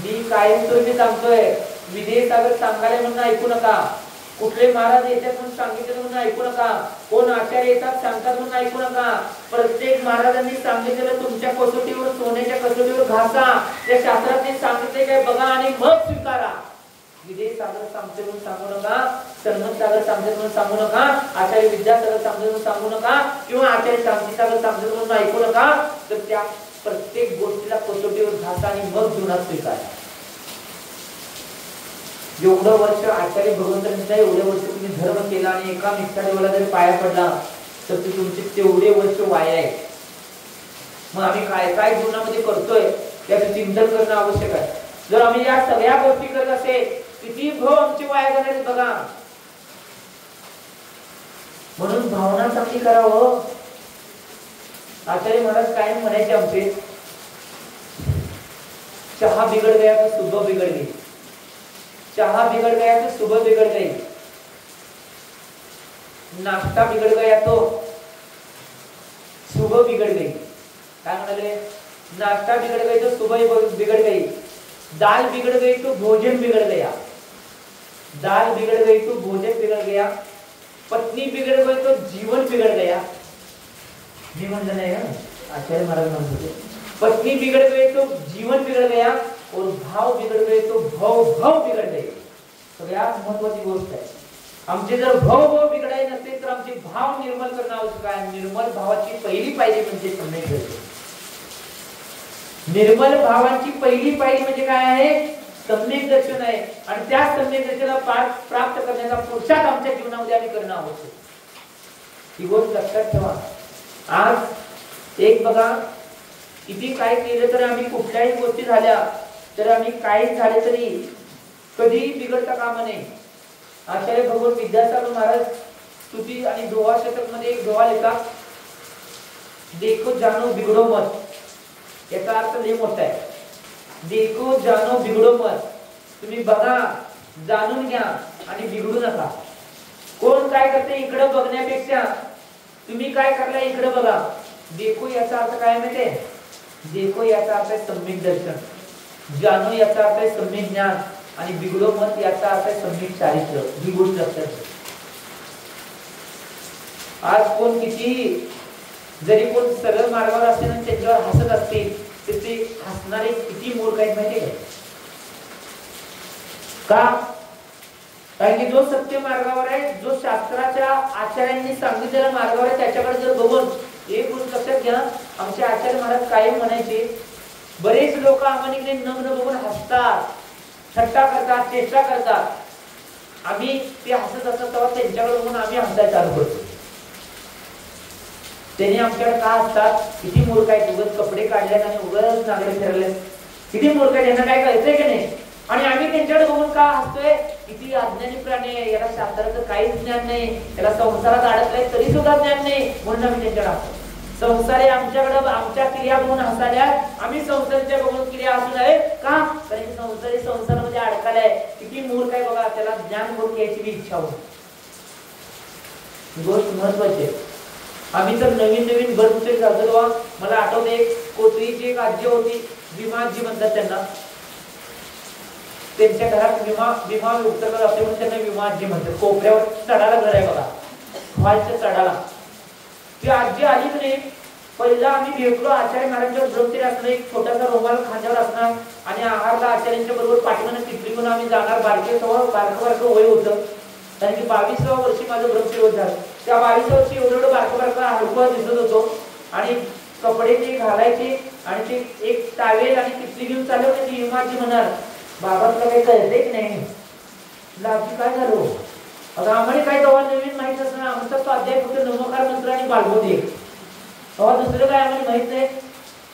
मी कायम तुम्ही सांगतोय, विदेशागर सांगायला म्हणून ऐकू नका. कुठले महाराज येतात म्हणून सांगितलं म्हणून ऐकू नका. कोण आचार्य येतात सांगतात म्हणून ऐकू नका. प्रत्येक महाराजांनी सांगितलेलं तुमच्या कसोटीवर, सोन्याच्या कसोटीवर घासा. त्या शास्त्राने सांगितले काय बघा आणि मग स्वीकारा. विदेश सागर सांगते म्हणून सांगू नका. सन्मत सागर सांगते म्हणून सांगू नका. आचार्य विद्यासागर सांगते म्हणून सांगू नका. किंवा आचार्य शांती सागर सांगते म्हणून ऐकू नका. तर त्या प्रत्येक गोष्टीला कसोटीवर घासा आणि मग जीवनात स्वीकारा. एवढं वर्ष आचार्य भगवंतांचा एवढे वर्ष तुम्ही धर्म केला आणि एका मिथ्या देवाला जर पाया पडला तर ते तुमचे तेवढे वर्ष वाया आहे. मग आम्ही काय काय जीवनामध्ये करतोय याचं चिंतन करणं आवश्यक आहे. जर आम्ही या सगळ्या गोष्टी करत असेल किती भाव आमची वाया जाणार बघा. म्हणून भावना चांगली करावं. आचार्य महाराज कायम म्हणायचे आमचे, चहा बिगड़ गया तो सुबह बिगड़ गई. चाहा बिगड़ गया तो सुबह बिगड़ गई. नाश्ता बिगड़ गया तो सुबह बिगड़ गई. काय म्हणाले? नाश्ता बिगड़ गई तो सुबह बिगड़ गई. दाल बिगड़ गई तो भोजन बिगड़ गया. दाल बिगड़ गई तो भोजन बिगड़ गया. पत्नी बिगड़ गई तो जीवन बिगड़ गया. मी म्हणलं नाही आचार्य महाराज म्हणतो पत्नी बिगड़ गई तो जीवन बिगड़ गया और भाव बिगड़ गए तो भाव बिगड़ गए. सगळ्यात महत्त्वाची गोष्ट आहे. आमचे जर भाव बिघडायचे नसतील तर आमचे भाव निर्मल करणं आवश्यक आहे. निर्मल भावाची पहिली पायरी म्हणजे सम्यक दर्शन. निर्मल भावांची पहिली पायरी म्हणजे काय आहे? सम्यक दर्शन आहे. आणि त्या सम्यक दर्शनाला प्राप्त करण्याचा पुरुषार्थ आमच्या जीवनामध्ये आम्ही करणं आवश्यक. ही गोष्ट लक्षात ठेवा. आज एक बघा, किती काय केलं तर आम्ही कुठल्याही गोष्टी झाल्या तर आम्ही काही झाले तरी कधी बिघडता कामा नये. आचार्य भगवान विद्यासागर महाराज स्तुती आणि दोहा शतक मध्ये एक दोहा लिहितात, देखो जानो बिगड़ो मत. याचा अर्थ लय मोठा आहे. देखो जानो बिगड़ो मत. तुम्ही बघा, जाणून घ्या आणि बिघडू नका. कोण काय करते इकडे बघण्यापेक्षा तुम्ही काय करला इकडे बघा. देखो याचा अर्थ काय माहिती आहे? देखो याचा अर्थ आहे सम्यक दर्शन. जानो याचा अर्थ आहे सम्यक ज्ञान आणि बिघडो मत याचा अर्थ आहे सम्यक चारित्र्य. ही गोष्ट लक्षात ठेवा. आज कोण किती जरी कोण सरळ मार्गावर असेल आणि त्याच्यावर हसत असतील तर ते हसणारे किती मूर्ख आहेत माहिती आहे का? कारण की जो सत्य मार्गावर आहे, जो शास्त्राच्या आचार्यांनी सांगितलेल्या मार्गावर आहे, त्याच्याकडे जर बघून एक गोष्ट लक्षात घ्या. आमचे आचार्य महाराज कायम म्हणायचे, बरेच लोक आम्हाला नग्न बघून हसतात, थट्टा करतात, चेष्टा करतात. आम्ही ते हसत असत तेव्हा त्यांच्याकडे बघून आम्ही हसायला चालू करतो. त्यांनी आमच्याकडे का हसतात? किती मूर्ख आहेत, उगाच कपडे काढले आणि उगाच नागडे फिरले, किती मूर्ख आहेत, यांना काय कळतंय की नाही? आणि आम्ही त्यांच्याकडे बघून का हसतोय? किती अज्ञानी प्राणी आहे, याला शास्त्राचं काहीच ज्ञान नाही, याला संसारात अडकलाय तरी सुद्धा ज्ञान नाही, म्हणून आम्ही त्यांच्याकडे हसतो. संसारी आमच्याकडे आमच्या क्रिया बघून हसाल्या, आम्ही संसाराच्या बघून क्रिया हसू नये का? कारण संसारी संसारामध्ये अडकलाय. किती मूर्ख आहे बघा, त्याला ज्ञान करून घ्यायची इच्छा होती. गोष्ट महत्वाची आहे. आम्ही तर नवीन नवीन ब्रह्मचर्य झालो तेव्हा मला आठवते, कोथळीची एक आजी होती, भीमाजी म्हणतात त्यांना. त्यांच्या घरात भीमा उत्तर असते म्हणून त्यांना भीमाजी म्हणतात. कोपऱ्यावर चढायला घर आहे बघा, हॉलच्या चढाला. ती आजी आली की नाही, पहिला आम्ही भेटलो. आचार्य महाराजांच्या ब्रह्मचर्य असणार, एक छोटासा रुमाल खांद्यावर असणार आणि आहारला आचार्यांच्या बरोबर पाठीमागं टिपली म्हणून आम्ही जाणार. बारकं वय होतं, कारण की 22व्या वर्षी माझं ब्रह्मचर्य होत झालं. त्या 22व्या वर्षी एवढं बारकं हलकं दिसत होतो आणि कपडे ते घालायचे आणि ते एक टावेल आणि टिपली घेऊन चालले होते. ती भीमाजी म्हणाल, बाबा तुला काही कळतंय की नाही? आजी काय झालं? आता आम्हाला काय तेव्हा नवीन माहित असणार, आमचा स्वाध्याय फक्त नमोकार मंत्र आणि बालबोधी, तेव्हा दुसरं काय आम्हाला माहित नाही.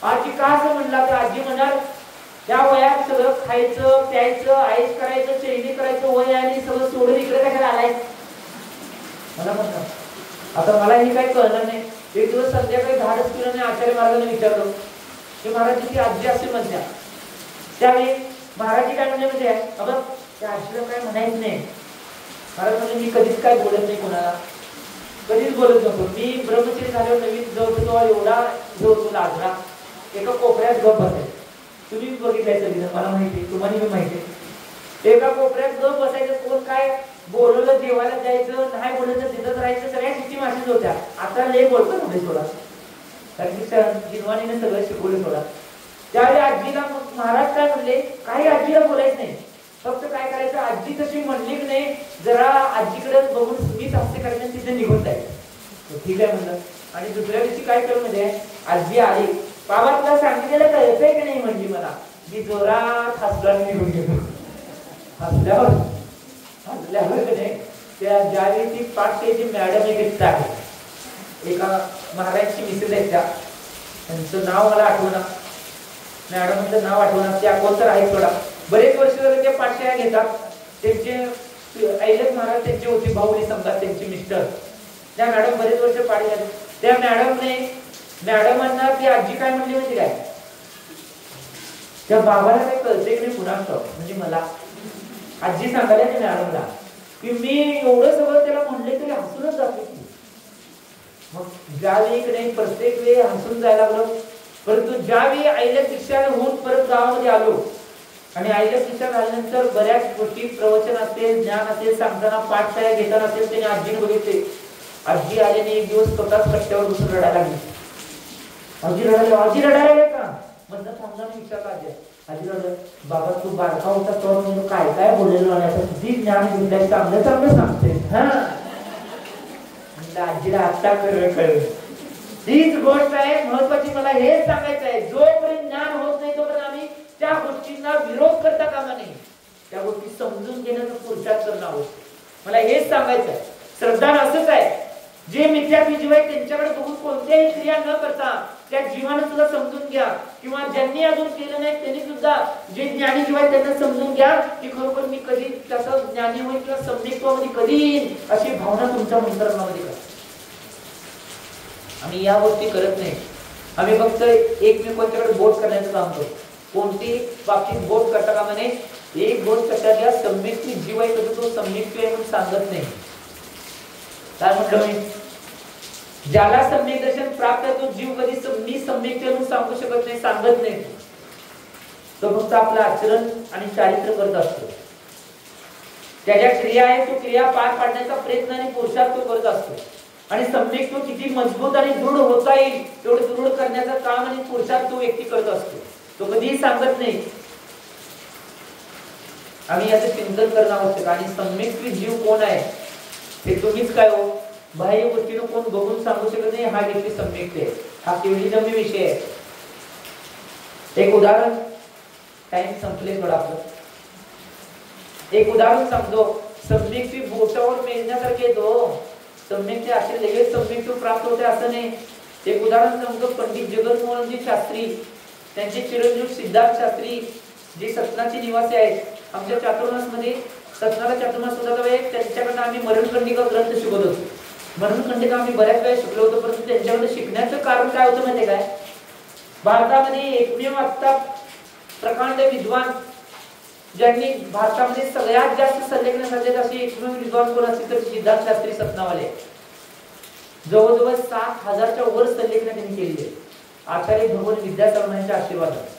आजी का असं म्हणला? तर आजी म्हणाल, त्या वयात सगळं खायचं प्यायचं आईश करायचं चैनी करायचं वय आणि सगळं सोडून इकडे कशाला आलाय? मला म्हणतात. आता मला हे काही कळणार नाही. एक दिवस संध्याकाळी धाडस केल्याने आचार्य महाराजांना विचारलं की महाराज ती आजी असे म्हणत्या. त्यावेळी महाराजी काय म्हणले म्हणजे अगं त्या आजीला काय म्हणायचं नाही. महाराज म्हणजे मी कधीच काय बोलत नाही कोणाला, कधीच बोलत नको. मी ब्रह्मचर्य झाल्यावर नवीन जवळ तेव्हा एवढा होतो लाजरा, एका कोपऱ्यात गप बसायचं. तुम्ही बघितलंय सगळी, मला माहिती, तुम्हाला मी माहिती. एका कोपऱ्यात गप बसायचं. कोण काय बोलवलं देवाला जायचं, नाही बोललं तर तिथंच राहायचं. सगळ्या शिस्ती माशीच होत्या. आता लय बोलतो थोडे थोडा, कारण की जिनवानीने सगळं शिकवलं थोडा. त्यावेळी आजीला महाराज काय म्हणले, काही आजीला बोलायचं नाही, फक्त काय करायचं, आजी तशी म्हणली की नाही जरा आजीकडे बघून मीच हास्य करायचं, तिथे निघून जायचं. ठीक आहे म्हणलं. आणि दुसऱ्या दिवशी काय केलं म्हणजे, आजी आली, बाबा तुला सांगितलेलं कळतंय की नाही म्हणली मला. मी जोरात हसला निघून गेलो. हसल्यावर की नाही त्या ज्यावेळी ती पाठशाळेची मॅडम एक आहे, एका महाराजची मिसेस आहेत, त्यांचं नाव मला आठवणार, मॅडमचं नाव आठवणार, त्या कोण तर आहे थोडा. बरेच वर्ष झाले ते पाठशाळा घेतात. त्यांचे ऐलक महाराज त्यांचे होते, भाऊली समजा त्यांचे मिस्टर. त्या मॅडम बरेच वर्ष पाठी झाले. त्या मॅडमांना ती आजी काय म्हणली होती काय, त्या बाबाला काय कळते की नाही पुन्हा, म्हणजे मला आजी सांगायला त्या मॅडमला की मी एवढं सगळं त्याला म्हणले तरी हसूनच जाते. मग ज्यावेळी की नाही प्रत्येक वेळी हसून जायला लागलं. परंतु ज्यावेळी आईला दीक्षा होऊन परत गावामध्ये आलो आणि आईला दीक्षा झाल्यानंतर बऱ्याच गोष्टी प्रवचन असेल, ज्ञान असेल, सांगताना पाठशाळा घेताना असेल, त्याने आजीने बघितले. आजी आल्याने एक दिवस स्वतःच कट्ट्यावर बसून रडायला लागली. आजी रडायला का म्हणलं थांबल्याने विचारला आजी. आजी रडलं, बाबा तू बारका होता तेव्हा म्हणजे काय काय बोललेलो आणि आता किती ज्ञान घेतलंय, चांगलं चांगलं सांगते. हा म्हणलं आजीला आत्ता कळलं. हीच गोष्ट आहे महत्वाची. मला हेच सांगायचं आहे, जोपर्यंत ज्ञान होत नाही तोपर्यंत आम्ही त्या गोष्टींना विरोध करता कामा नये. त्या गोष्टी समजून घेण्याचं पुरुषार्थ करणं आवश्यक. मला हेच सांगायचं आहे. श्रद्धा असंच आहे, जे मिथ्यात्व जीव आहे त्यांच्याकडे बघून कोणत्याही क्रिया न करता त्या जीवानं सुद्धा समजून घ्या, किंवा ज्यांनी अजून केलं नाही त्यांनी सुद्धा जे ज्ञानी जीव आहे त्यांना समजून घ्या की खरोखर मी कधी तसं ज्ञानी होईल किंवा सम्यक्त्वामध्ये कधी येईल, अशी भावना तुमच्या मंत्रणामध्ये करा. आम्ही या गोष्टी करत नाही. आम्ही फक्त एकमेकांच्याकडे बोट करण्याचं काम करतो. कोणती बाबतीत बोट करता कामा नये. एक गोष्ट लक्षात घ्या, सम्यक्ती जीव आहे कधी तो सम्यक्ती आहे म्हणून सांगत नाही. काय म्हटलं मी, ज्याला सम्यक दर्शन प्राप्त आहे तो जीव कधी मी सम्यक्ती म्हणून सांगू शकत नाही, सांगत नाही. तो फक्त आपलं आचरण आणि चारित्र्य करत असतो. त्याच्या क्रिया आहे तो क्रिया पार पाडण्याचा प्रयत्न आणि पुरुषार्थ तो करत असतो. आणि सम्यक तो किती मजबूत आणि दृढ होता येईल तेवढं दृढ करण्याचं काम आणि पुरुषार्थ तो व्यक्ती करत असतो. तो कधीही सांगत नाही. आम्ही याचं चिंतन करणं आवश्यक. आणि सम्यक जीव कोण आहे हे तुम्हीच काय हो, बाह्य गोष्टीनं कोण बघून सांगू शकत नाही हा व्यक्ती सम्यक आहे. हा केवढी जमी विषय आहे. एक उदाहरण, टाइम संपले थोडा आपलं. एक उदाहरण सांगतो. सम्यक्ती बोटावर मेजण्यासारखे येतो. सम्यक्ती असे लगेच सम्यक्ती प्राप्त होते असं नाही. एक उदाहरण सांगतो. पंडित जगन्मोहनजी शास्त्री, त्यांचे चिरंजीव सिद्धार्थ शास्त्री जे सतनाचे निवासी आहेत. आमच्या चातुर्मास मध्ये सतनाला चातुर्मास होता तेव्हा त्यांच्याकडनं आम्ही मरणकर्णिका ग्रंथ शिकत होतो. म्हणून खंडित आम्ही बऱ्याच वेळा शिकलो होतो, परंतु त्यांच्यामध्ये शिकण्याचं कारण काय होतं माहिती काय? भारतामध्ये एकमेव आता प्रकांड विद्वान ज्यांनी भारतामध्ये सगळ्यात जास्त संलेखन साधलेत असे एकमेव विद्वान कोण असतील तर सिद्धार्थ शास्त्री सतनावाले. जवळजवळ 7,000च्या वर संलेखन त्यांनी केलेली आहे. आचार्य भगवान विद्यासागर यांच्या आशीर्वादाने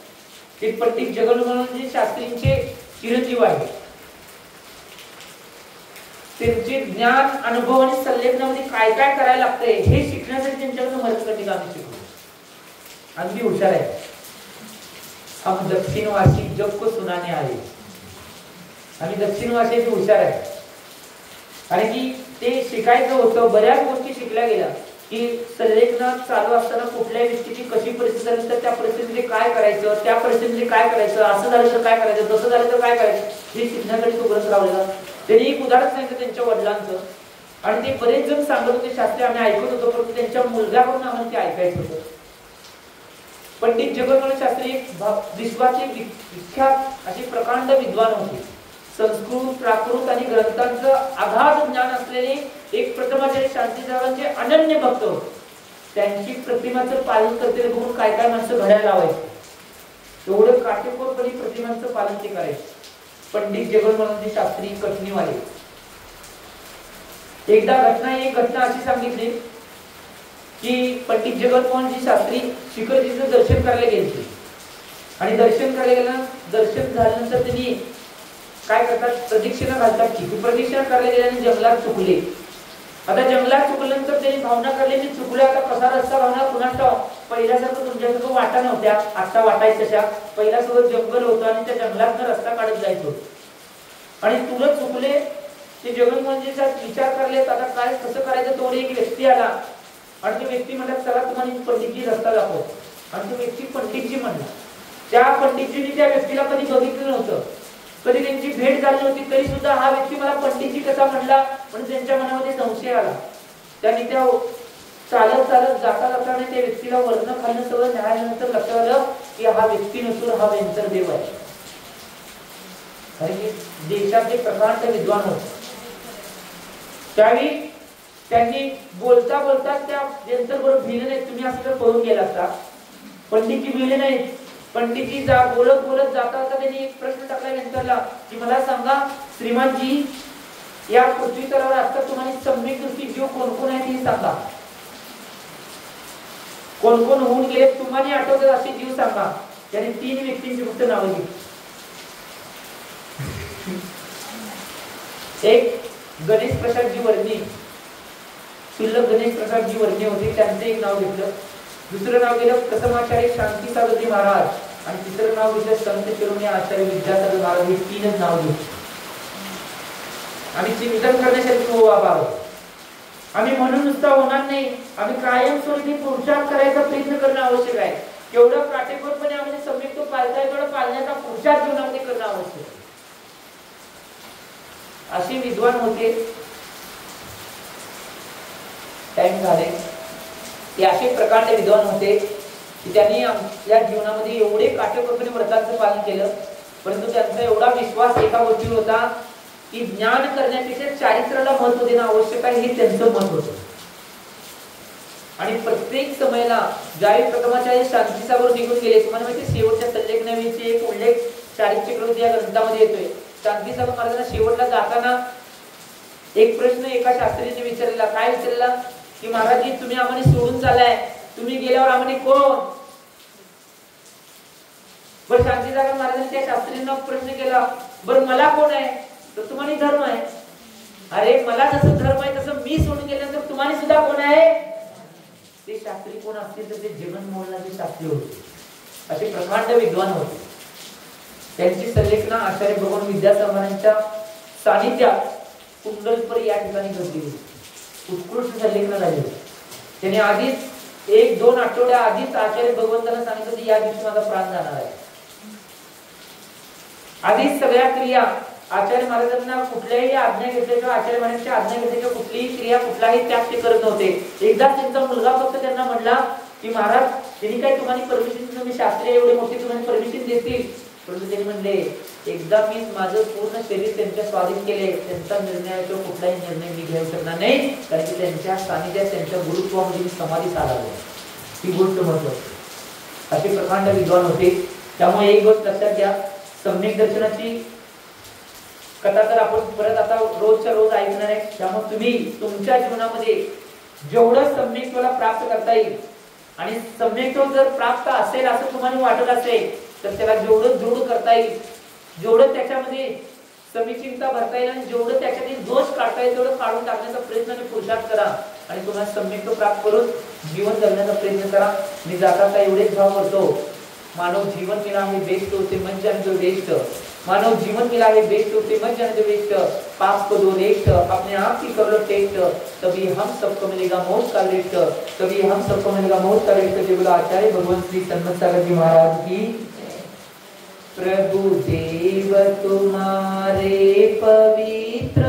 ते पंडित जगन्मोहनजी शास्त्रींचे चिरंजीव आहे. त्यांचे ज्ञान, अनुभव आणि संलेखनामध्ये काय काय करायला लागतंय हे शिकण्यासाठी त्यांच्याकडून मरकटिका आम्ही शिकलो. अगदी हुशार आहे. हम दक्षिणवासी जग को सुनाने आले. आम्ही दक्षिणवासीचे हुशार आहे. कारण की ते शिकायचं होतं. बऱ्याच गोष्टी शिकल्या गेल्या की संलेखन चालू असताना कुठल्याही व्यक्तीची कशी परिस्थिती झाली तर त्या परिस्थितीमध्ये काय करायचं, त्या परिस्थितीमध्ये काय करायचं, असं झालं तर काय करायचं, तसं झालं तर काय करायचं, हे शिकण्यासाठी तो ग्रंथ लावलेला. त्यांनी एक उदाहरण सांगितलं त्यांच्या वडिलांचं आणि ते बरेच जण सांगत होते शास्त्री आम्ही ऐकत होतो, परंतु त्यांच्या मुलग्याकडून आम्हाला ते ऐकायचं होतं. पंडित जगन्मोहन शास्त्री विश्वाचे विख्यात असे प्रकांड विद्वान होते. संस्कृत, प्राकृत आणि ग्रंथांचं अगाध ज्ञान असलेले एक प्रथमाचार्य शांतीसागरांचे अनन्य भक्त होते. त्यांची प्रतिमाचं पालन करते बघून काय काय माणसं घड्याला लावायचे. एवढं काटेकोरपणे प्रतिमांचं पालन ते करायचे. पंडित जगन्मोहन शास्त्री कटनीवाले. एकदा एक घटना अशी सांगितली की पंडित जगन्मोहनजी शास्त्री शिखरजीचं दर्शन करायला गेले आणि दर्शन झाल्यानंतर त्यांनी काय करतात, प्रदक्षिणा घालतात की प्रदक्षिणा करायला गेल्याने जंगलात चुकले. आता जंगलात चुकल्यानंतर त्यांनी भावना करली की चुकले आता कसा रस्ता भावना कुणाचा. पहिल्यासारखं तुमच्यासारखं वाटा नव्हत्या, आता वाटायचं तशा. पहिला सगळं जंगल होतं आणि त्या जंगलात रस्ता काढत जायचो आणि तुला चुकले. ते जगन्मोहनजीचा विचार करले आता काय कसं करायचं. तो एक व्यक्ती आला आणि तो व्यक्ती म्हणला चला तुम्हाला पंडितजी रस्ता दाखव. आणि तो व्यक्ती पंडितजी म्हणला. त्या पंडितजीने त्या व्यक्तीला कधी बघितलं नव्हतं, कधी त्यांची भेट झाली नव्हती, तरी सुद्धा हा व्यक्ती मला पंडितजी कसा म्हणला म्हणून त्यांच्या मनामध्ये संशय आला. त्यांनी त्या चालत जाता त्या व्यक्तीला वर्ण खाल्लं सगळं न्यायानंतर लक्षात आलं की हा व्यक्ती नसून हा वेंतर देव आहे. कारण की देशातले प्रकांड विद्वान होते. त्यावेळी त्यांनी बोलता त्या वेंतर बरोबर भिले नाही. तुम्ही असं जर पळून गेला असता, पंडितजी भिले नाहीत. पंडितजी बोलत जाता त्यांनी एक प्रश्न टाकला वेंतरला की मला सांगा श्रीमानजी या पृथ्वी तलावर आता तुम्हाला सम्यक दृष्टी जीव कोण कोण आहे ते सांगा. कोण कोण होऊन गेले तुम्हाला आठवतात असे जीव सांगा. त्याने 3 व्यक्तींची फक्त नावं घेतली. एक गणेश प्रसादजी वर्णी, शुल्लक गणेश प्रसादजी वर्णी होते, त्यांचं एक नाव घेतलं. दुसरं नाव गेलं प्रथमाचार्य शांतीसागरजी महाराज आणि तिसरं नाव घेतलं संत शिरोमणी आचार्य विद्यासागर महाराज. हे 3च नाव घेतली. आम्ही चिंतन करण्यासाठी आम्ही म्हणून नुसता होणार नाही. आम्ही कायमस्वरूपी पुरुषार्थ करायचा प्रयत्न करणं आवश्यक आहे. केवढं काटेकोरपणे आम्ही सम्यक तो पाळता येतो पाळण्याचा पुरुषार्थ जीवनामध्ये करणं आवश्यक आहे. असे विद्वान होते. टाइम झाले. ते असे प्रकारचे विद्वान होते की त्यांनी आपल्या जीवनामध्ये एवढे काटेकोरपणे व्रताचं पालन केलं, परंतु त्यांचा एवढा विश्वास एका गोष्टीवर होता की ज्ञान करण्यापेक्षा चारित्र्याला महत्व देणं आवश्यक आहे, हे त्यांचं मत होतं. आणि प्रत्येक समयाला ज्यावेळी प्रथमाचार्य शांतीसागर निघून गेले, तुम्हाला माहिती शेवटच्या संलेखनाविषयी एक उल्लेख चारित्र्य ग्रंथ या ग्रंथामध्ये येतोय. शांतीसागर महाराजांना शेवटला जाताना एक प्रश्न एका शास्त्रीने विचारलेला. काय विचारला की महाराजजी तुम्ही आम्हाला सोडून चाललाय, तुम्ही गेल्यावर आम्हाला कोण. बरं शांतीसागर महाराजांनी त्या शास्त्रींना प्रश्न केला, बरं मला कोण आहे तर तुम्हाला धर्म आहे. अरे मला जसं धर्म आहे तसं मी सोडून गेल्यानंतर तुम्हाला सुद्धा कोण आहे. ते शास्त्री कोण असतील तर ते जगन्मोहनाचे शास्त्री होते. असे प्रकांड विद्वान होते. त्यांची संलेखना आचार्य भगवान विद्यासागरांच्या सानिध्यात कुंडलपर या ठिकाणी घडली. उत्कृष्ट संलेखना झाली. त्याने आधीच 1-2 आठवड्या आधीच आचार्य भगवंतांना सांगितलं की या दिवशी माझा प्राण जाणार आहे. आधीच सगळ्या क्रिया आचार्य महाराजांना कुठल्याही आज्ञा घेतल्याशिवाय, आचार्य महाराजांच्या आज्ञा घेतल्याशिवाय कुठलीही क्रिया कुठलाही त्याग ते करत नव्हते. एकदा त्यांचा मुलगा फक्त त्यांना म्हणला की महाराज त्यांनी काय तुम्हाला परमिशन, तुम्ही शास्त्रीय एवढे मोठे तुम्हाला परमिशन देतील, परंतु त्यांनी म्हणले एकदा मी माझं पूर्ण शरीर त्यांच्या स्वाधीन केले, त्यांचा निर्णय तो कुठलाही निर्णय मी घेऊ शकणार नाही, कारण की त्यांच्या सानिध्यात त्यांच्या गुरुत्वामध्ये मी समाधी साधली. ही गोष्ट महत्वाची. असे प्रकांड विद्वान होते. त्यामुळे एक गोष्ट लक्षात घ्या, सम्यक दर्शनाची कथा तर आपण परत आता रोजच्या रोज ऐकणार आहे. त्यामुळे तुम्ही तुमच्या जीवनामध्ये जेवढं सम्यकत्वाला प्राप्त करता येईल आणि सम्यकत्व जर प्राप्त असेल असं तुम्हाला वाटत असेल तर त्याला जेवढं जोड करता येईल, जेवढं त्याच्यामध्ये समीचीनता भरता येईल आणि जेवढं त्याच्यातील दोष काढता येईल तेवढं काढून टाकण्याचा प्रयत्न आणि पुरुषार्थ करा आणि तुम्हाला सम्यकत्व प्राप्त करून जीवन जगण्याचा प्रयत्न करा. मी जाता एवढेच भाव करतो, मानव जीवन मिला है बेस्ट होते मन जाने जो वेस्ट, मानव जीवन मिला है बेस्ट होते मन जाने जो वेस्ट, पाप को दो रेस्ट अपने आप की कर लो टेस्ट, तभी हम सबको मिलेगा मोक्ष का रेस्ट, तभी हम सबको मिलेगा मोक्ष का रेस्ट. जे बोला आचार्य भगवान श्री सन्मत सागर जी महाराज की. प्रभु देव तुम्हारे पवित्र